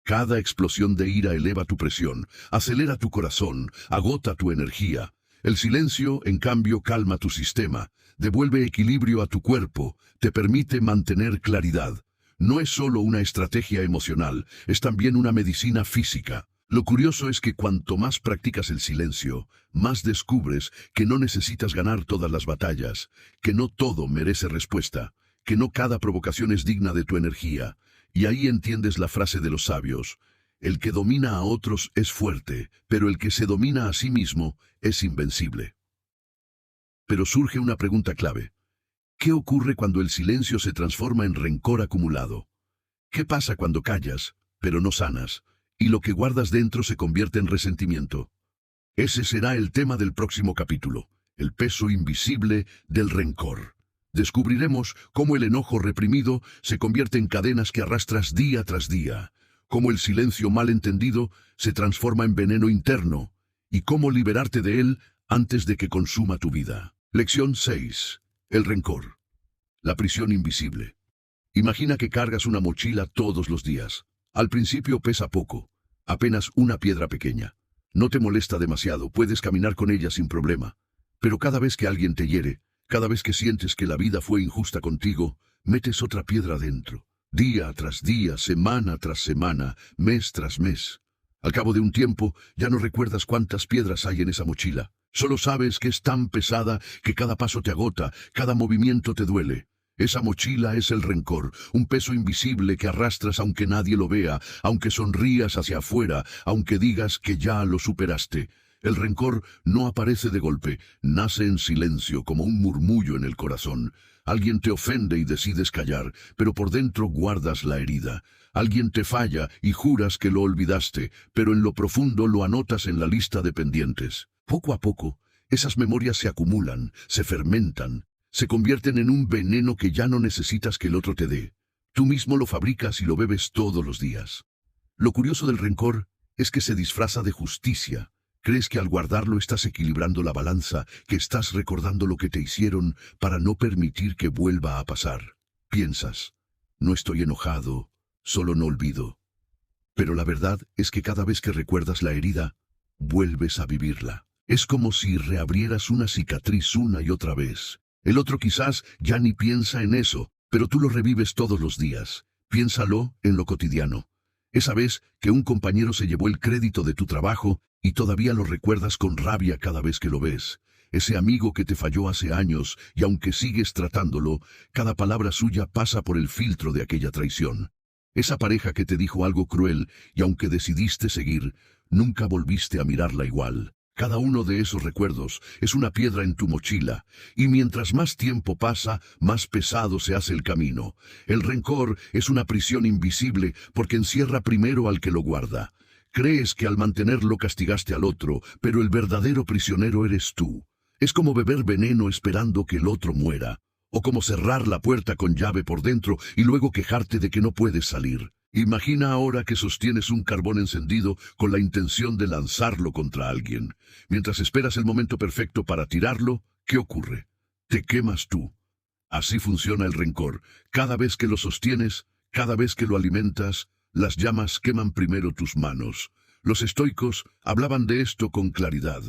Cada explosión de ira eleva tu presión, acelera tu corazón, agota tu energía. El silencio, en cambio, calma tu sistema, devuelve equilibrio a tu cuerpo, te permite mantener claridad. No es solo una estrategia emocional, es también una medicina física. Lo curioso es que cuanto más practicas el silencio, más descubres que no necesitas ganar todas las batallas, que no todo merece respuesta, que no cada provocación es digna de tu energía. Y ahí entiendes la frase de los sabios: el que domina a otros es fuerte, pero el que se domina a sí mismo es invencible. Pero surge una pregunta clave. ¿Qué ocurre cuando el silencio se transforma en rencor acumulado? ¿Qué pasa cuando callas, pero no sanas, y lo que guardas dentro se convierte en resentimiento? Ese será el tema del próximo capítulo, el peso invisible del rencor. Descubriremos cómo el enojo reprimido se convierte en cadenas que arrastras día tras día, cómo el silencio mal entendido se transforma en veneno interno, y cómo liberarte de él antes de que consuma tu vida. Lección 6. El rencor. La prisión invisible. Imagina que cargas una mochila todos los días. Al principio pesa poco, apenas una piedra pequeña. No te molesta demasiado, puedes caminar con ella sin problema. Pero cada vez que alguien te hiere, cada vez que sientes que la vida fue injusta contigo, metes otra piedra dentro. Día tras día, semana tras semana, mes tras mes. Al cabo de un tiempo, ya no recuerdas cuántas piedras hay en esa mochila. Solo sabes que es tan pesada que cada paso te agota, cada movimiento te duele. Esa mochila es el rencor, un peso invisible que arrastras aunque nadie lo vea, aunque sonrías hacia afuera, aunque digas que ya lo superaste. El rencor no aparece de golpe, nace en silencio como un murmullo en el corazón. Alguien te ofende y decides callar, pero por dentro guardas la herida. Alguien te falla y juras que lo olvidaste, pero en lo profundo lo anotas en la lista de pendientes. Poco a poco, esas memorias se acumulan, se fermentan, se convierten en un veneno que ya no necesitas que el otro te dé. Tú mismo lo fabricas y lo bebes todos los días. Lo curioso del rencor es que se disfraza de justicia. Crees que al guardarlo estás equilibrando la balanza, que estás recordando lo que te hicieron para no permitir que vuelva a pasar. Piensas: no estoy enojado, solo no olvido. Pero la verdad es que cada vez que recuerdas la herida, vuelves a vivirla. Es como si reabrieras una cicatriz una y otra vez. El otro quizás ya ni piensa en eso, pero tú lo revives todos los días. Piénsalo en lo cotidiano. Esa vez que un compañero se llevó el crédito de tu trabajo y todavía lo recuerdas con rabia cada vez que lo ves. Ese amigo que te falló hace años y aunque sigues tratándolo, cada palabra suya pasa por el filtro de aquella traición. Esa pareja que te dijo algo cruel y aunque decidiste seguir, nunca volviste a mirarla igual. Cada uno de esos recuerdos es una piedra en tu mochila, y mientras más tiempo pasa, más pesado se hace el camino. El rencor es una prisión invisible porque encierra primero al que lo guarda. Crees que al mantenerlo castigaste al otro, pero el verdadero prisionero eres tú. Es como beber veneno esperando que el otro muera, o como cerrar la puerta con llave por dentro y luego quejarte de que no puedes salir. Imagina ahora que sostienes un carbón encendido con la intención de lanzarlo contra alguien. Mientras esperas el momento perfecto para tirarlo, ¿qué ocurre? Te quemas tú. Así funciona el rencor. Cada vez que lo sostienes, cada vez que lo alimentas, las llamas queman primero tus manos. Los estoicos hablaban de esto con claridad.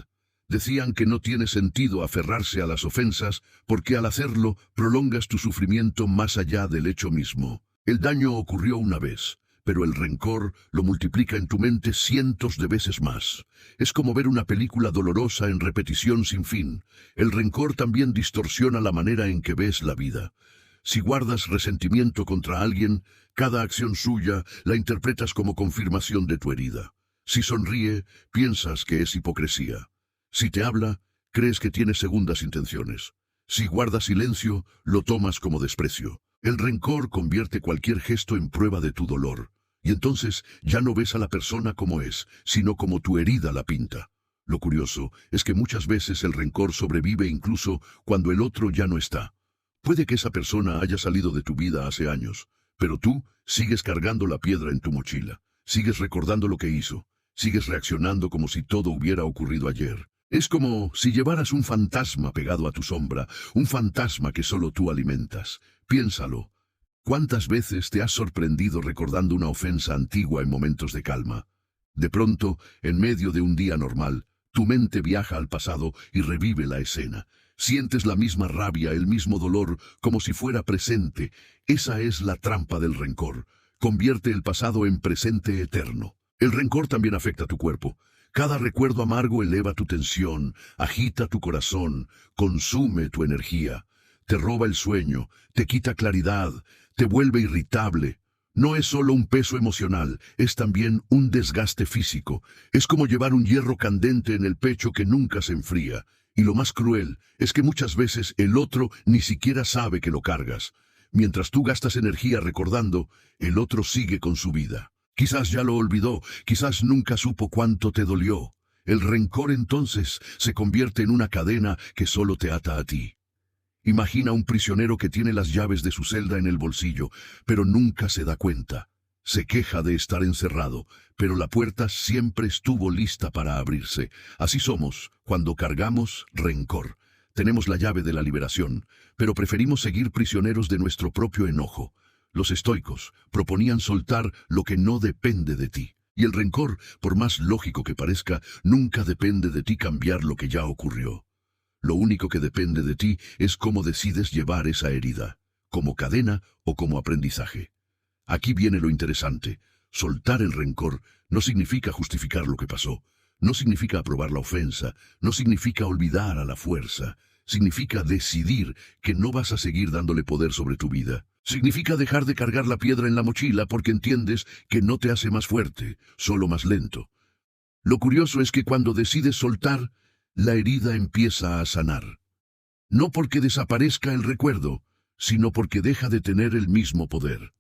Decían que no tiene sentido aferrarse a las ofensas porque al hacerlo prolongas tu sufrimiento más allá del hecho mismo. El daño ocurrió una vez, pero el rencor lo multiplica en tu mente cientos de veces más. Es como ver una película dolorosa en repetición sin fin. El rencor también distorsiona la manera en que ves la vida. Si guardas resentimiento contra alguien, cada acción suya la interpretas como confirmación de tu herida. Si sonríe, piensas que es hipocresía. Si te habla, crees que tiene segundas intenciones. Si guarda silencio, lo tomas como desprecio. El rencor convierte cualquier gesto en prueba de tu dolor, y entonces ya no ves a la persona como es, sino como tu herida la pinta. Lo curioso es que muchas veces el rencor sobrevive incluso cuando el otro ya no está. Puede que esa persona haya salido de tu vida hace años, pero tú sigues cargando la piedra en tu mochila, sigues recordando lo que hizo, Sigues reaccionando como si todo hubiera ocurrido ayer. Es como si llevaras un fantasma pegado a tu sombra, un fantasma que solo tú alimentas. Piénsalo. ¿Cuántas veces te has sorprendido recordando una ofensa antigua en momentos de calma? De pronto, en medio de un día normal, tu mente viaja al pasado y revive la escena. Sientes la misma rabia, el mismo dolor, como si fuera presente. Esa es la trampa del rencor. Convierte el pasado en presente eterno. El rencor también afecta a tu cuerpo. Cada recuerdo amargo eleva tu tensión, agita tu corazón, consume tu energía. Te roba el sueño, te quita claridad, te vuelve irritable. No es solo un peso emocional, es también un desgaste físico. Es como llevar un hierro candente en el pecho que nunca se enfría. Y lo más cruel es que muchas veces el otro ni siquiera sabe que lo cargas. Mientras tú gastas energía recordando, el otro sigue con su vida. Quizás ya lo olvidó, quizás nunca supo cuánto te dolió. El rencor entonces se convierte en una cadena que solo te ata a ti. Imagina un prisionero que tiene las llaves de su celda en el bolsillo, pero nunca se da cuenta. Se queja de estar encerrado, pero la puerta siempre estuvo lista para abrirse. Así somos cuando cargamos rencor. Tenemos la llave de la liberación, pero preferimos seguir prisioneros de nuestro propio enojo. Los estoicos proponían soltar lo que no depende de ti. Y el rencor, por más lógico que parezca, nunca depende de ti cambiar lo que ya ocurrió. Lo único que depende de ti es cómo decides llevar esa herida, como cadena o como aprendizaje. Aquí viene lo interesante. Soltar el rencor no significa justificar lo que pasó, no significa aprobar la ofensa, no significa olvidar a la fuerza. Significa decidir que no vas a seguir dándole poder sobre tu vida. Significa dejar de cargar la piedra en la mochila porque entiendes que no te hace más fuerte, solo más lento. Lo curioso es que cuando decides soltar, la herida empieza a sanar. No porque desaparezca el recuerdo, sino porque deja de tener el mismo poder.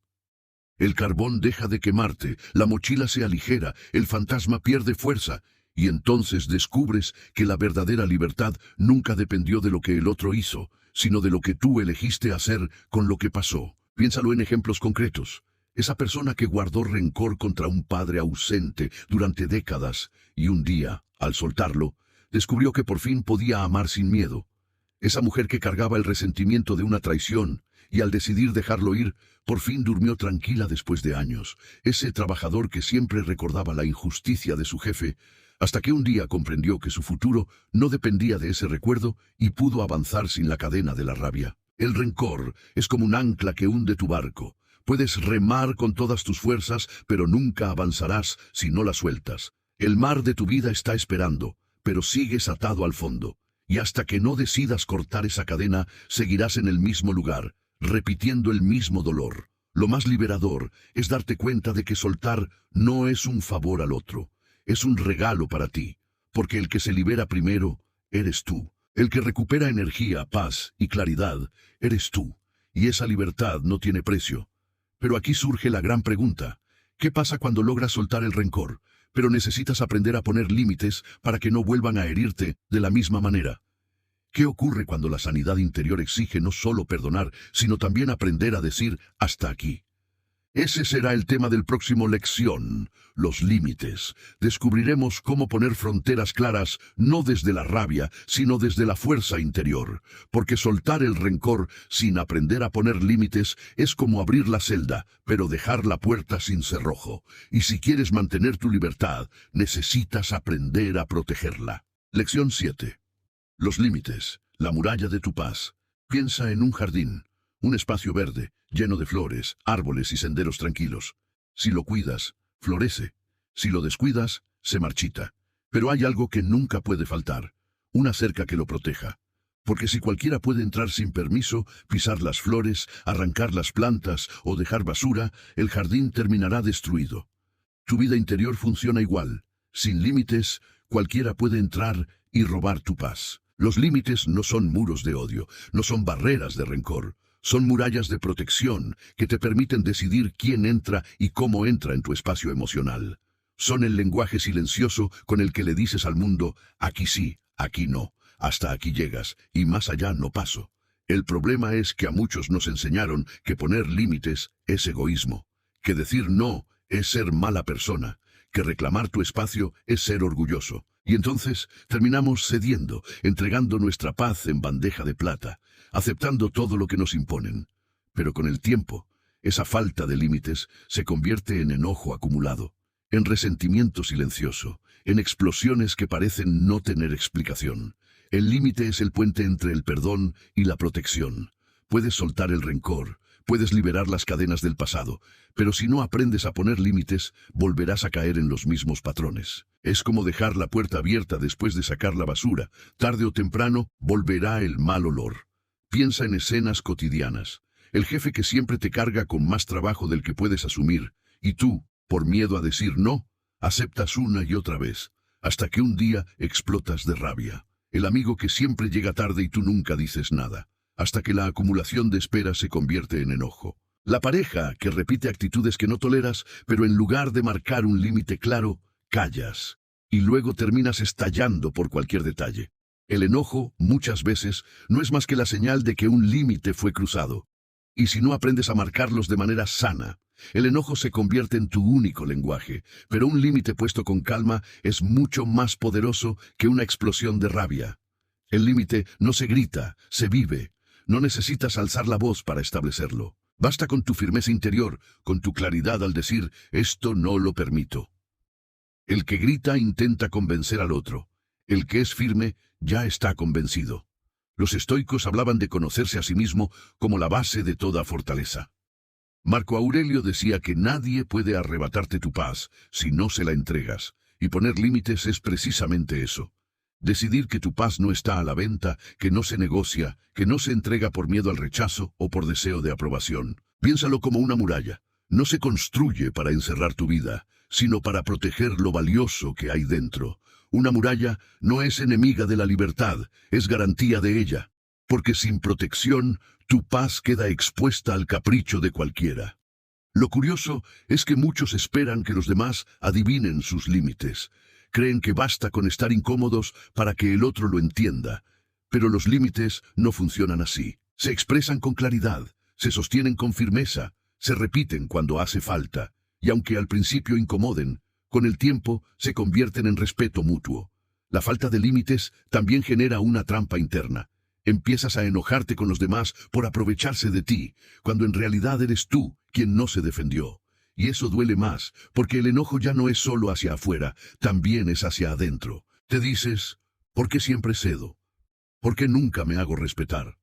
El carbón deja de quemarte, la mochila se aligera, el fantasma pierde fuerza, y entonces descubres que la verdadera libertad nunca dependió de lo que el otro hizo, sino de lo que tú elegiste hacer con lo que pasó. Piénsalo en ejemplos concretos. Esa persona que guardó rencor contra un padre ausente durante décadas, y un día, al soltarlo, descubrió que por fin podía amar sin miedo. Esa mujer que cargaba el resentimiento de una traición, y al decidir dejarlo ir, por fin durmió tranquila después de años. Ese trabajador que siempre recordaba la injusticia de su jefe, hasta que un día comprendió que su futuro no dependía de ese recuerdo y pudo avanzar sin la cadena de la rabia. El rencor es como un ancla que hunde tu barco. Puedes remar con todas tus fuerzas, pero nunca avanzarás si no la sueltas. El mar de tu vida está esperando, pero sigues atado al fondo. Y hasta que no decidas cortar esa cadena, seguirás en el mismo lugar, repitiendo el mismo dolor. Lo más liberador es darte cuenta de que soltar no es un favor al otro. Es un regalo para ti, porque el que se libera primero, eres tú. El que recupera energía, paz y claridad, eres tú. Y esa libertad no tiene precio. Pero aquí surge la gran pregunta. ¿Qué pasa cuando logras soltar el rencor, pero necesitas aprender a poner límites para que no vuelvan a herirte de la misma manera? ¿Qué ocurre cuando la sanidad interior exige no solo perdonar, sino también aprender a decir hasta aquí? Ese será el tema del próximo lección, los límites. Descubriremos cómo poner fronteras claras, no desde la rabia, sino desde la fuerza interior. Porque soltar el rencor sin aprender a poner límites es como abrir la celda, pero dejar la puerta sin cerrojo. Y si quieres mantener tu libertad, necesitas aprender a protegerla. Lección 7. Los límites, la muralla de tu paz. Piensa en un jardín. Un espacio verde, lleno de flores, árboles y senderos tranquilos. Si lo cuidas, florece. Si lo descuidas, se marchita. Pero hay algo que nunca puede faltar. Una cerca que lo proteja. Porque si cualquiera puede entrar sin permiso, pisar las flores, arrancar las plantas o dejar basura, el jardín terminará destruido. Tu vida interior funciona igual. Sin límites, cualquiera puede entrar y robar tu paz. Los límites no son muros de odio, no son barreras de rencor. Son murallas de protección que te permiten decidir quién entra y cómo entra en tu espacio emocional. Son el lenguaje silencioso con el que le dices al mundo, aquí sí, aquí no, hasta aquí llegas y más allá no paso. El problema es que a muchos nos enseñaron que poner límites es egoísmo, que decir no es ser mala persona, que reclamar tu espacio es ser orgulloso. Y entonces terminamos cediendo, entregando nuestra paz en bandeja de plata, aceptando todo lo que nos imponen. Pero con el tiempo, esa falta de límites se convierte en enojo acumulado, en resentimiento silencioso, en explosiones que parecen no tener explicación. El límite es el puente entre el perdón y la protección. Puedes soltar el rencor, puedes liberar las cadenas del pasado, pero si no aprendes a poner límites, volverás a caer en los mismos patrones. Es como dejar la puerta abierta después de sacar la basura. Tarde o temprano, volverá el mal olor. Piensa en escenas cotidianas. El jefe que siempre te carga con más trabajo del que puedes asumir, y tú, por miedo a decir no, aceptas una y otra vez, hasta que un día explotas de rabia. El amigo que siempre llega tarde y tú nunca dices nada, hasta que la acumulación de espera se convierte en enojo. La pareja que repite actitudes que no toleras, pero en lugar de marcar un límite claro, callas, y luego terminas estallando por cualquier detalle. El enojo, muchas veces, no es más que la señal de que un límite fue cruzado. Y si no aprendes a marcarlos de manera sana, el enojo se convierte en tu único lenguaje, pero un límite puesto con calma es mucho más poderoso que una explosión de rabia. El límite no se grita, se vive. No necesitas alzar la voz para establecerlo. Basta con tu firmeza interior, con tu claridad al decir, esto no lo permito. El que grita intenta convencer al otro. El que es firme ya está convencido. Los estoicos hablaban de conocerse a sí mismo como la base de toda fortaleza. Marco Aurelio decía que nadie puede arrebatarte tu paz si no se la entregas, y poner límites es precisamente eso. Decidir que tu paz no está a la venta, que no se negocia, que no se entrega por miedo al rechazo o por deseo de aprobación. Piénsalo como una muralla. No se construye para encerrar tu vida, sino para proteger lo valioso que hay dentro. Una muralla no es enemiga de la libertad, es garantía de ella. Porque sin protección, tu paz queda expuesta al capricho de cualquiera. Lo curioso es que muchos esperan que los demás adivinen sus límites. Creen que basta con estar incómodos para que el otro lo entienda. Pero los límites no funcionan así. Se expresan con claridad, se sostienen con firmeza, se repiten cuando hace falta, y aunque al principio incomoden, con el tiempo se convierten en respeto mutuo. La falta de límites también genera una trampa interna. Empiezas a enojarte con los demás por aprovecharse de ti, cuando en realidad eres tú quien no se defendió. Y eso duele más, porque el enojo ya no es solo hacia afuera, también es hacia adentro. Te dices, ¿por qué siempre cedo? ¿Por qué nunca me hago respetar?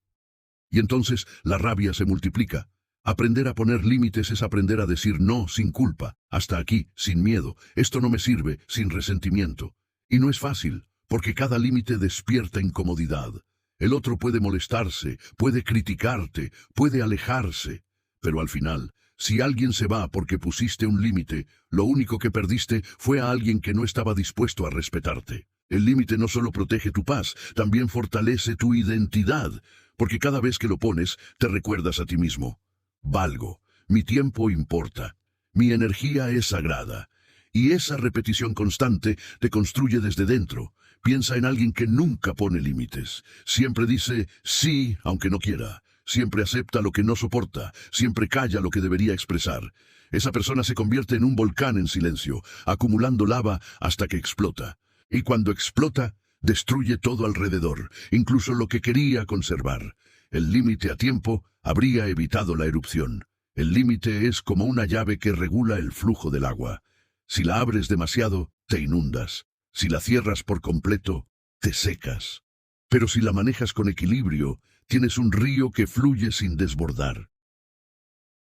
Y entonces la rabia se multiplica. Aprender a poner límites es aprender a decir no sin culpa, hasta aquí, sin miedo, esto no me sirve, sin resentimiento. Y no es fácil, porque cada límite despierta incomodidad. El otro puede molestarse, puede criticarte, puede alejarse, pero al final, si alguien se va porque pusiste un límite, lo único que perdiste fue a alguien que no estaba dispuesto a respetarte. El límite no solo protege tu paz, también fortalece tu identidad, porque cada vez que lo pones, te recuerdas a ti mismo. Valgo, mi tiempo importa, mi energía es sagrada, y esa repetición constante te construye desde dentro. Piensa en alguien que nunca pone límites, siempre dice sí aunque no quiera. Siempre acepta lo que no soporta, siempre calla lo que debería expresar. Esa persona se convierte en un volcán en silencio, acumulando lava hasta que explota. Y cuando explota, destruye todo alrededor, incluso lo que quería conservar. El límite a tiempo habría evitado la erupción. El límite es como una llave que regula el flujo del agua. Si la abres demasiado, te inundas. Si la cierras por completo, te secas. Pero si la manejas con equilibrio, tienes un río que fluye sin desbordar.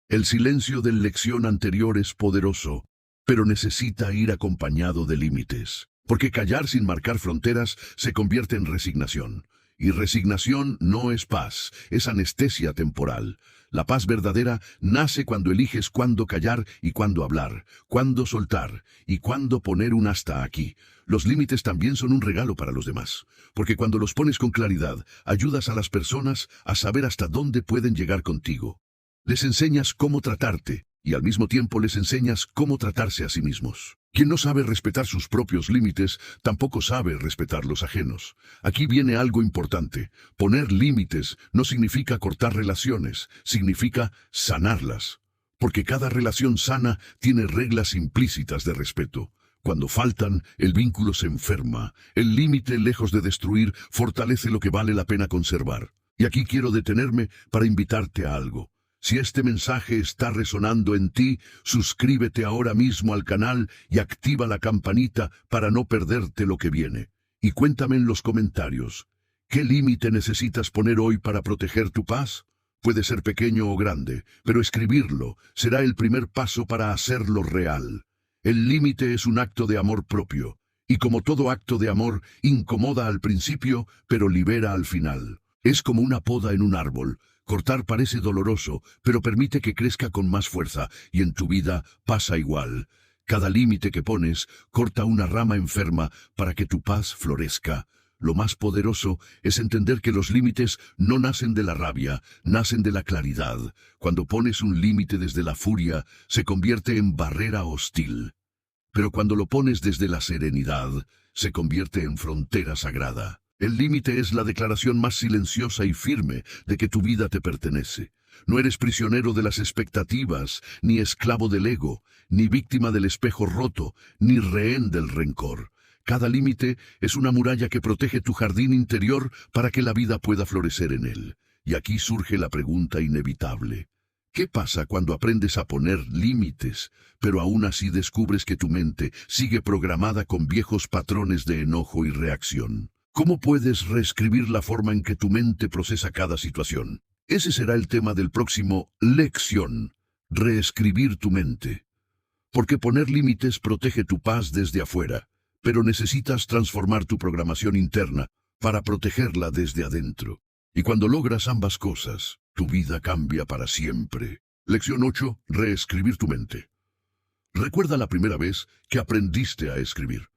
El silencio de la lección anterior es poderoso, pero necesita ir acompañado de límites, porque callar sin marcar fronteras se convierte en resignación. Y resignación no es paz, es anestesia temporal. La paz verdadera nace cuando eliges cuándo callar y cuándo hablar, cuándo soltar y cuándo poner un hasta aquí. Los límites también son un regalo para los demás, porque cuando los pones con claridad, ayudas a las personas a saber hasta dónde pueden llegar contigo. Les enseñas cómo tratarte y al mismo tiempo les enseñas cómo tratarse a sí mismos. Quien no sabe respetar sus propios límites, tampoco sabe respetar los ajenos. Aquí viene algo importante. Poner límites no significa cortar relaciones, significa sanarlas. Porque cada relación sana tiene reglas implícitas de respeto. Cuando faltan, el vínculo se enferma. El límite, lejos de destruir, fortalece lo que vale la pena conservar. Y aquí quiero detenerme para invitarte a algo. Si este mensaje está resonando en ti, suscríbete ahora mismo al canal y activa la campanita para no perderte lo que viene. Y cuéntame en los comentarios, ¿qué límite necesitas poner hoy para proteger tu paz? Puede ser pequeño o grande, pero escribirlo será el primer paso para hacerlo real. El límite es un acto de amor propio, y como todo acto de amor, incomoda al principio, pero libera al final. Es como una poda en un árbol. Cortar parece doloroso, pero permite que crezca con más fuerza, y en tu vida pasa igual. Cada límite que pones corta una rama enferma para que tu paz florezca. Lo más poderoso es entender que los límites no nacen de la rabia, nacen de la claridad. Cuando pones un límite desde la furia, se convierte en barrera hostil. Pero cuando lo pones desde la serenidad, se convierte en frontera sagrada. El límite es la declaración más silenciosa y firme de que tu vida te pertenece. No eres prisionero de las expectativas, ni esclavo del ego, ni víctima del espejo roto, ni rehén del rencor. Cada límite es una muralla que protege tu jardín interior para que la vida pueda florecer en él. Y aquí surge la pregunta inevitable. ¿Qué pasa cuando aprendes a poner límites, pero aún así descubres que tu mente sigue programada con viejos patrones de enojo y reacción? ¿Cómo puedes reescribir la forma en que tu mente procesa cada situación? Ese será el tema del próximo lección. Reescribir tu mente. Porque poner límites protege tu paz desde afuera, pero necesitas transformar tu programación interna para protegerla desde adentro. Y cuando logras ambas cosas, tu vida cambia para siempre. Lección 8. Reescribir tu mente. Recuerda la primera vez que aprendiste a escribir.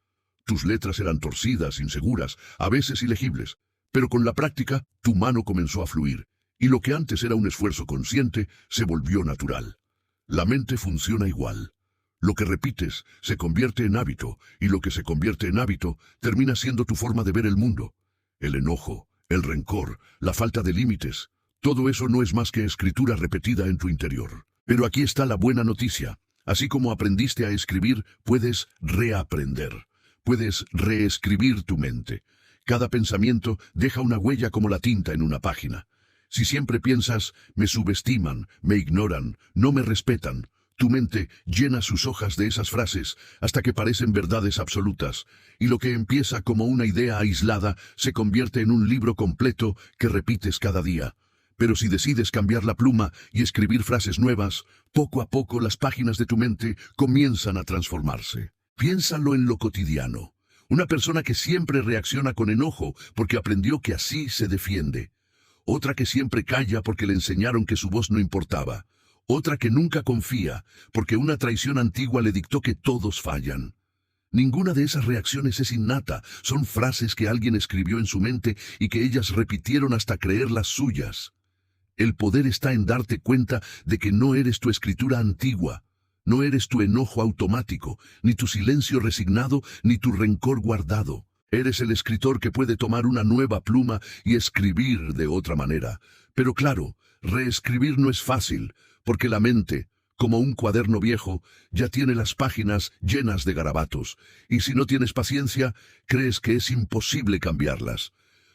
Tus letras eran torcidas, inseguras, a veces ilegibles, pero con la práctica tu mano comenzó a fluir, y lo que antes era un esfuerzo consciente se volvió natural. La mente funciona igual. Lo que repites se convierte en hábito, y lo que se convierte en hábito termina siendo tu forma de ver el mundo. El enojo, el rencor, la falta de límites, todo eso no es más que escritura repetida en tu interior. Pero aquí está la buena noticia. Así como aprendiste a escribir, puedes reaprender. Puedes reescribir tu mente. Cada pensamiento deja una huella como la tinta en una página. Si siempre piensas, me subestiman, me ignoran, no me respetan, tu mente llena sus hojas de esas frases hasta que parecen verdades absolutas, y lo que empieza como una idea aislada se convierte en un libro completo que repites cada día. Pero si decides cambiar la pluma y escribir frases nuevas, poco a poco las páginas de tu mente comienzan a transformarse. Piénsalo en lo cotidiano. Una persona que siempre reacciona con enojo porque aprendió que así se defiende. Otra que siempre calla porque le enseñaron que su voz no importaba. Otra que nunca confía porque una traición antigua le dictó que todos fallan. Ninguna de esas reacciones es innata, son frases que alguien escribió en su mente y que ellas repitieron hasta creerlas suyas. El poder está en darte cuenta de que no eres tu escritura antigua. No eres tu enojo automático, ni tu silencio resignado, ni tu rencor guardado. Eres el escritor que puede tomar una nueva pluma y escribir de otra manera. Pero claro, reescribir no es fácil, porque la mente, como un cuaderno viejo, ya tiene las páginas llenas de garabatos, y si no tienes paciencia, crees que es imposible cambiarlas.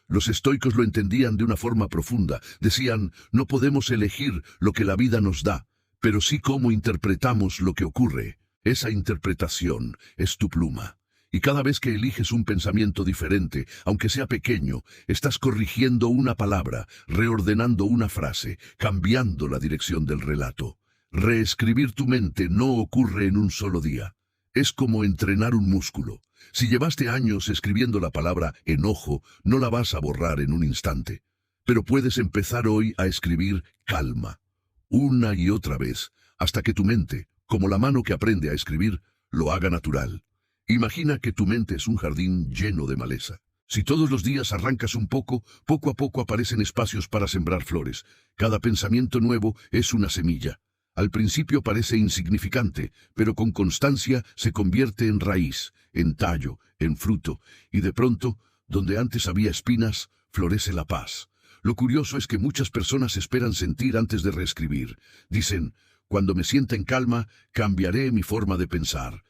Los estoicos lo entendían de una forma profunda. Decían, no podemos elegir lo que la vida nos da, pero sí cómo interpretamos lo que ocurre. Esa interpretación es tu pluma. Y cada vez que eliges un pensamiento diferente, aunque sea pequeño, estás corrigiendo una palabra, reordenando una frase, cambiando la dirección del relato. Reescribir tu mente no ocurre en un solo día. Es como entrenar un músculo. Si llevaste años escribiendo la palabra enojo, no la vas a borrar en un instante. Pero puedes empezar hoy a escribir calma. Una y otra vez, hasta que tu mente, como la mano que aprende a escribir, lo haga natural. Imagina que tu mente es un jardín lleno de maleza. Si todos los días arrancas un poco, poco a poco aparecen espacios para sembrar flores. Cada pensamiento nuevo es una semilla. Al principio parece insignificante, pero con constancia se convierte en raíz, en tallo, en fruto, y de pronto, donde antes había espinas, florece la paz. Lo curioso es que muchas personas esperan sentir antes de reescribir. Dicen, cuando me sienta en calma, cambiaré mi forma de pensar.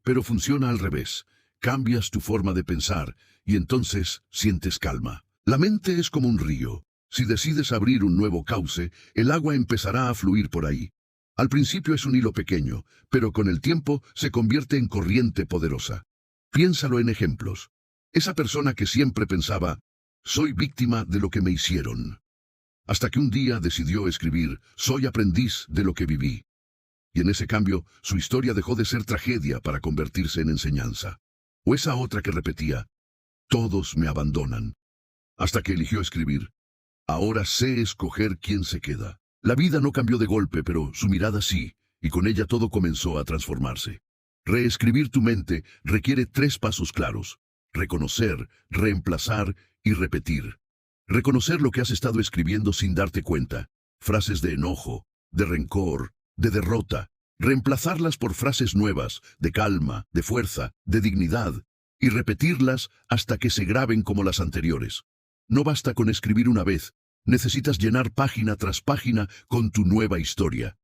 Pero funciona al revés. Cambias tu forma de pensar y entonces sientes calma. La mente es como un río. Si decides abrir un nuevo cauce, el agua empezará a fluir por ahí. Al principio es un hilo pequeño, pero con el tiempo se convierte en corriente poderosa. Piénsalo en ejemplos. Esa persona que siempre pensaba, soy víctima de lo que me hicieron. Hasta que un día decidió escribir, soy aprendiz de lo que viví. Y en ese cambio, su historia dejó de ser tragedia para convertirse en enseñanza. O esa otra que repetía, todos me abandonan. Hasta que eligió escribir, ahora sé escoger quién se queda. La vida no cambió de golpe, pero su mirada sí, y con ella todo comenzó a transformarse. Reescribir tu mente requiere 3 pasos claros: reconocer, reemplazar y repetir. Reconocer lo que has estado escribiendo sin darte cuenta, frases de enojo, de rencor, de derrota, reemplazarlas por frases nuevas, de calma, de fuerza, de dignidad, y repetirlas hasta que se graben como las anteriores. No basta con escribir una vez, necesitas llenar página tras página con tu nueva historia.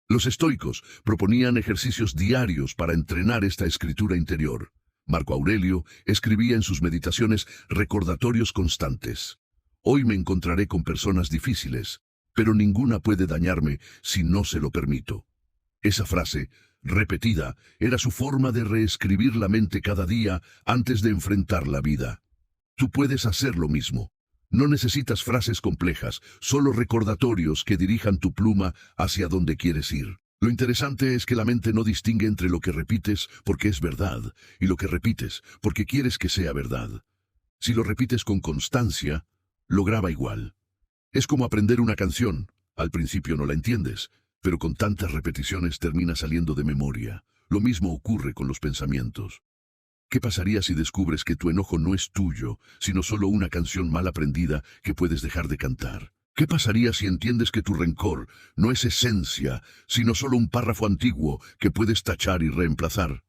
Los estoicos proponían ejercicios diarios para entrenar esta escritura interior. Marco Aurelio escribía en sus meditaciones recordatorios constantes. Hoy me encontraré con personas difíciles, pero ninguna puede dañarme si no se lo permito. Esa frase, repetida, era su forma de reescribir la mente cada día antes de enfrentar la vida. Tú puedes hacer lo mismo. No necesitas frases complejas, solo recordatorios que dirijan tu pluma hacia donde quieres ir. Lo interesante es que la mente no distingue entre lo que repites porque es verdad y lo que repites porque quieres que sea verdad. Si lo repites con constancia, lo graba igual. Es como aprender una canción. Al principio no la entiendes, pero con tantas repeticiones termina saliendo de memoria. Lo mismo ocurre con los pensamientos. ¿Qué pasaría si descubres que tu enojo no es tuyo, sino solo una canción mal aprendida que puedes dejar de cantar? ¿Qué pasaría si entiendes que tu rencor no es esencia, sino solo un párrafo antiguo que puedes tachar y reemplazar?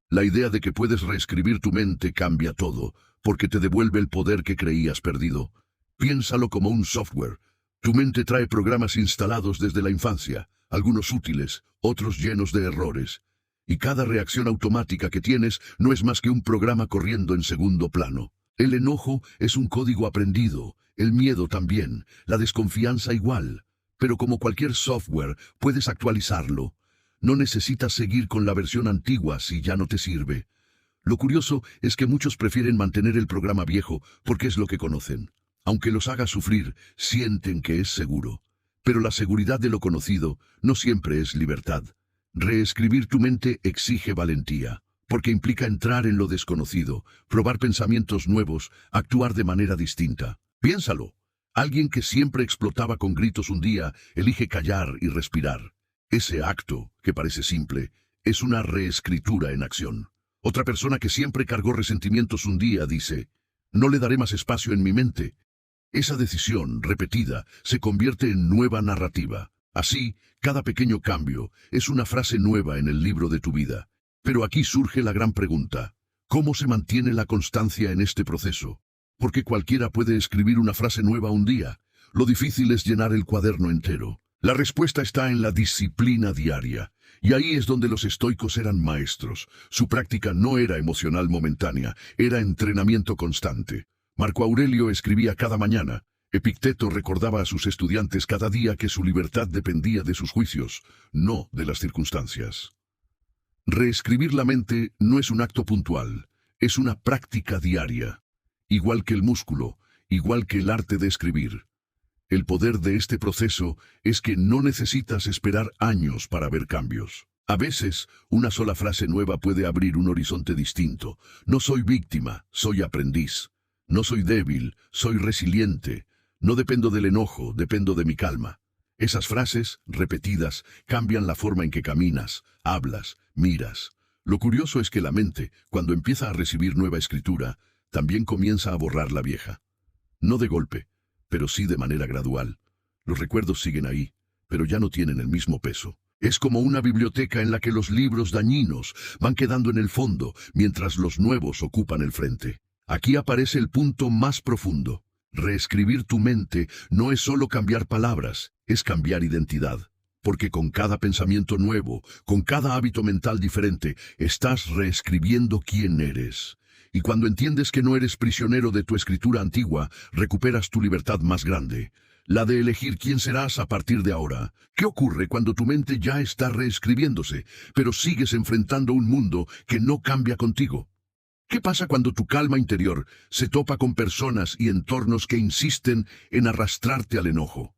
La idea de que puedes reescribir tu mente cambia todo, porque te devuelve el poder que creías perdido. Piénsalo como un software. Tu mente trae programas instalados desde la infancia, algunos útiles, otros llenos de errores. Y cada reacción automática que tienes no es más que un programa corriendo en segundo plano. El enojo es un código aprendido, el miedo también, la desconfianza igual. Pero como cualquier software, puedes actualizarlo. No necesitas seguir con la versión antigua si ya no te sirve. Lo curioso es que muchos prefieren mantener el programa viejo porque es lo que conocen. Aunque los haga sufrir, sienten que es seguro. Pero la seguridad de lo conocido no siempre es libertad. Reescribir tu mente exige valentía, porque implica entrar en lo desconocido, probar pensamientos nuevos, actuar de manera distinta. Piénsalo. Alguien que siempre explotaba con gritos un día, elige callar y respirar. Ese acto, que parece simple, es una reescritura en acción. Otra persona que siempre cargó resentimientos un día dice, no le daré más espacio en mi mente. Esa decisión, repetida, se convierte en nueva narrativa. Así, cada pequeño cambio es una frase nueva en el libro de tu vida. Pero aquí surge la gran pregunta: ¿cómo se mantiene la constancia en este proceso? Porque cualquiera puede escribir una frase nueva un día. Lo difícil es llenar el cuaderno entero. La respuesta está en la disciplina diaria. Y ahí es donde los estoicos eran maestros. Su práctica no era emocional momentánea, era entrenamiento constante. Marco Aurelio escribía cada mañana. Epicteto recordaba a sus estudiantes cada día que su libertad dependía de sus juicios, no de las circunstancias. Reescribir la mente no es un acto puntual, es una práctica diaria. Igual que el músculo, igual que el arte de escribir. El poder de este proceso es que no necesitas esperar años para ver cambios. A veces, una sola frase nueva puede abrir un horizonte distinto. No soy víctima, soy aprendiz. No soy débil, soy resiliente. No dependo del enojo, dependo de mi calma. Esas frases, repetidas, cambian la forma en que caminas, hablas, miras. Lo curioso es que la mente, cuando empieza a recibir nueva escritura, también comienza a borrar la vieja. No de golpe, pero sí de manera gradual. Los recuerdos siguen ahí, pero ya no tienen el mismo peso. Es como una biblioteca en la que los libros dañinos van quedando en el fondo, mientras los nuevos ocupan el frente. Aquí aparece el punto más profundo. Reescribir tu mente no es solo cambiar palabras, es cambiar identidad. Porque con cada pensamiento nuevo, con cada hábito mental diferente, estás reescribiendo quién eres. Y cuando entiendes que no eres prisionero de tu escritura antigua, recuperas tu libertad más grande, la de elegir quién serás a partir de ahora. ¿Qué ocurre cuando tu mente ya está reescribiéndose, pero sigues enfrentando un mundo que no cambia contigo? ¿Qué pasa cuando tu calma interior se topa con personas y entornos que insisten en arrastrarte al enojo?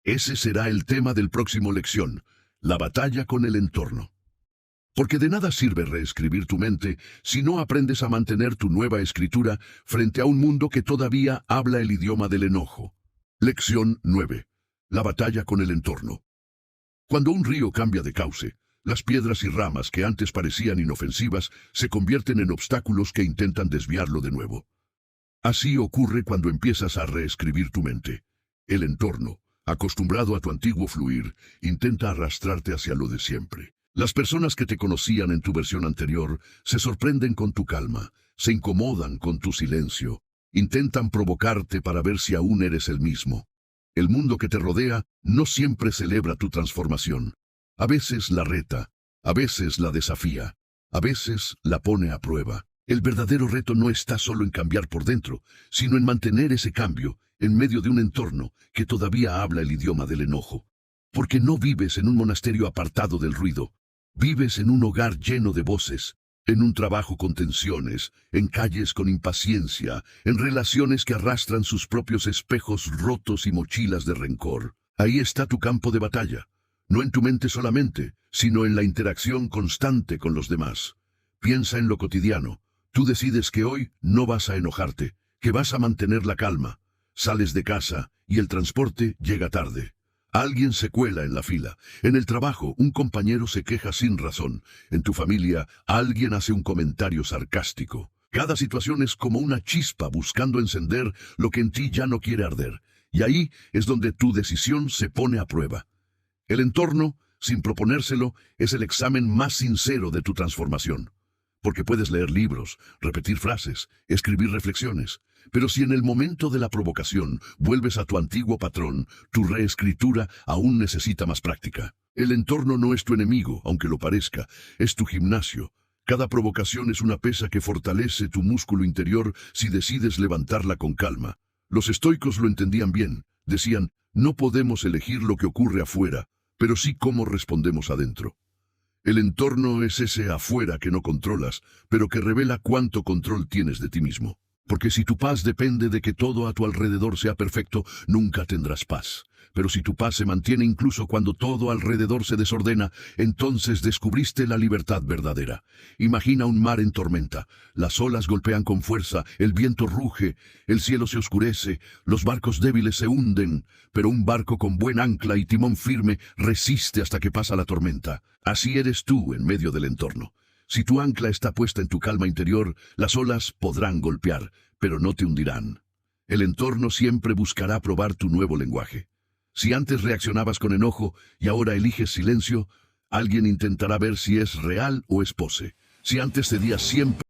Ese será el tema del próximo lección, la batalla con el entorno. Porque de nada sirve reescribir tu mente si no aprendes a mantener tu nueva escritura frente a un mundo que todavía habla el idioma del enojo. Lección 9. La batalla con el entorno. Cuando un río cambia de cauce, las piedras y ramas que antes parecían inofensivas se convierten en obstáculos que intentan desviarlo de nuevo. Así ocurre cuando empiezas a reescribir tu mente. El entorno, acostumbrado a tu antiguo fluir, intenta arrastrarte hacia lo de siempre. Las personas que te conocían en tu versión anterior se sorprenden con tu calma, se incomodan con tu silencio, intentan provocarte para ver si aún eres el mismo. El mundo que te rodea no siempre celebra tu transformación. A veces la reta, a veces la desafía, a veces la pone a prueba. El verdadero reto no está solo en cambiar por dentro, sino en mantener ese cambio en medio de un entorno que todavía habla el idioma del enojo. Porque no vives en un monasterio apartado del ruido. Vives en un hogar lleno de voces, en un trabajo con tensiones, en calles con impaciencia, en relaciones que arrastran sus propios espejos rotos y mochilas de rencor. Ahí está tu campo de batalla, no en tu mente solamente, sino en la interacción constante con los demás. Piensa en lo cotidiano. Tú decides que hoy no vas a enojarte, que vas a mantener la calma. Sales de casa y el transporte llega tarde. Alguien se cuela en la fila. En el trabajo, un compañero se queja sin razón. En tu familia, alguien hace un comentario sarcástico. Cada situación es como una chispa buscando encender lo que en ti ya no quiere arder. Y ahí es donde tu decisión se pone a prueba. El entorno, sin proponérselo, es el examen más sincero de tu transformación. Porque puedes leer libros, repetir frases, escribir reflexiones. Pero si en el momento de la provocación vuelves a tu antiguo patrón, tu reescritura aún necesita más práctica. El entorno no es tu enemigo, aunque lo parezca, es tu gimnasio. Cada provocación es una pesa que fortalece tu músculo interior si decides levantarla con calma. Los estoicos lo entendían bien. Decían, no podemos elegir lo que ocurre afuera, pero sí cómo respondemos adentro. El entorno es ese afuera que no controlas, pero que revela cuánto control tienes de ti mismo. Porque si tu paz depende de que todo a tu alrededor sea perfecto, nunca tendrás paz. Pero si tu paz se mantiene incluso cuando todo alrededor se desordena, entonces descubriste la libertad verdadera. Imagina un mar en tormenta. Las olas golpean con fuerza, el viento ruge, el cielo se oscurece, los barcos débiles se hunden, pero un barco con buen ancla y timón firme resiste hasta que pasa la tormenta. Así eres tú en medio del entorno. Si tu ancla está puesta en tu calma interior, las olas podrán golpear, pero no te hundirán. El entorno siempre buscará probar tu nuevo lenguaje. Si antes reaccionabas con enojo y ahora eliges silencio, alguien intentará ver si es real o es pose. Si antes cedías siempre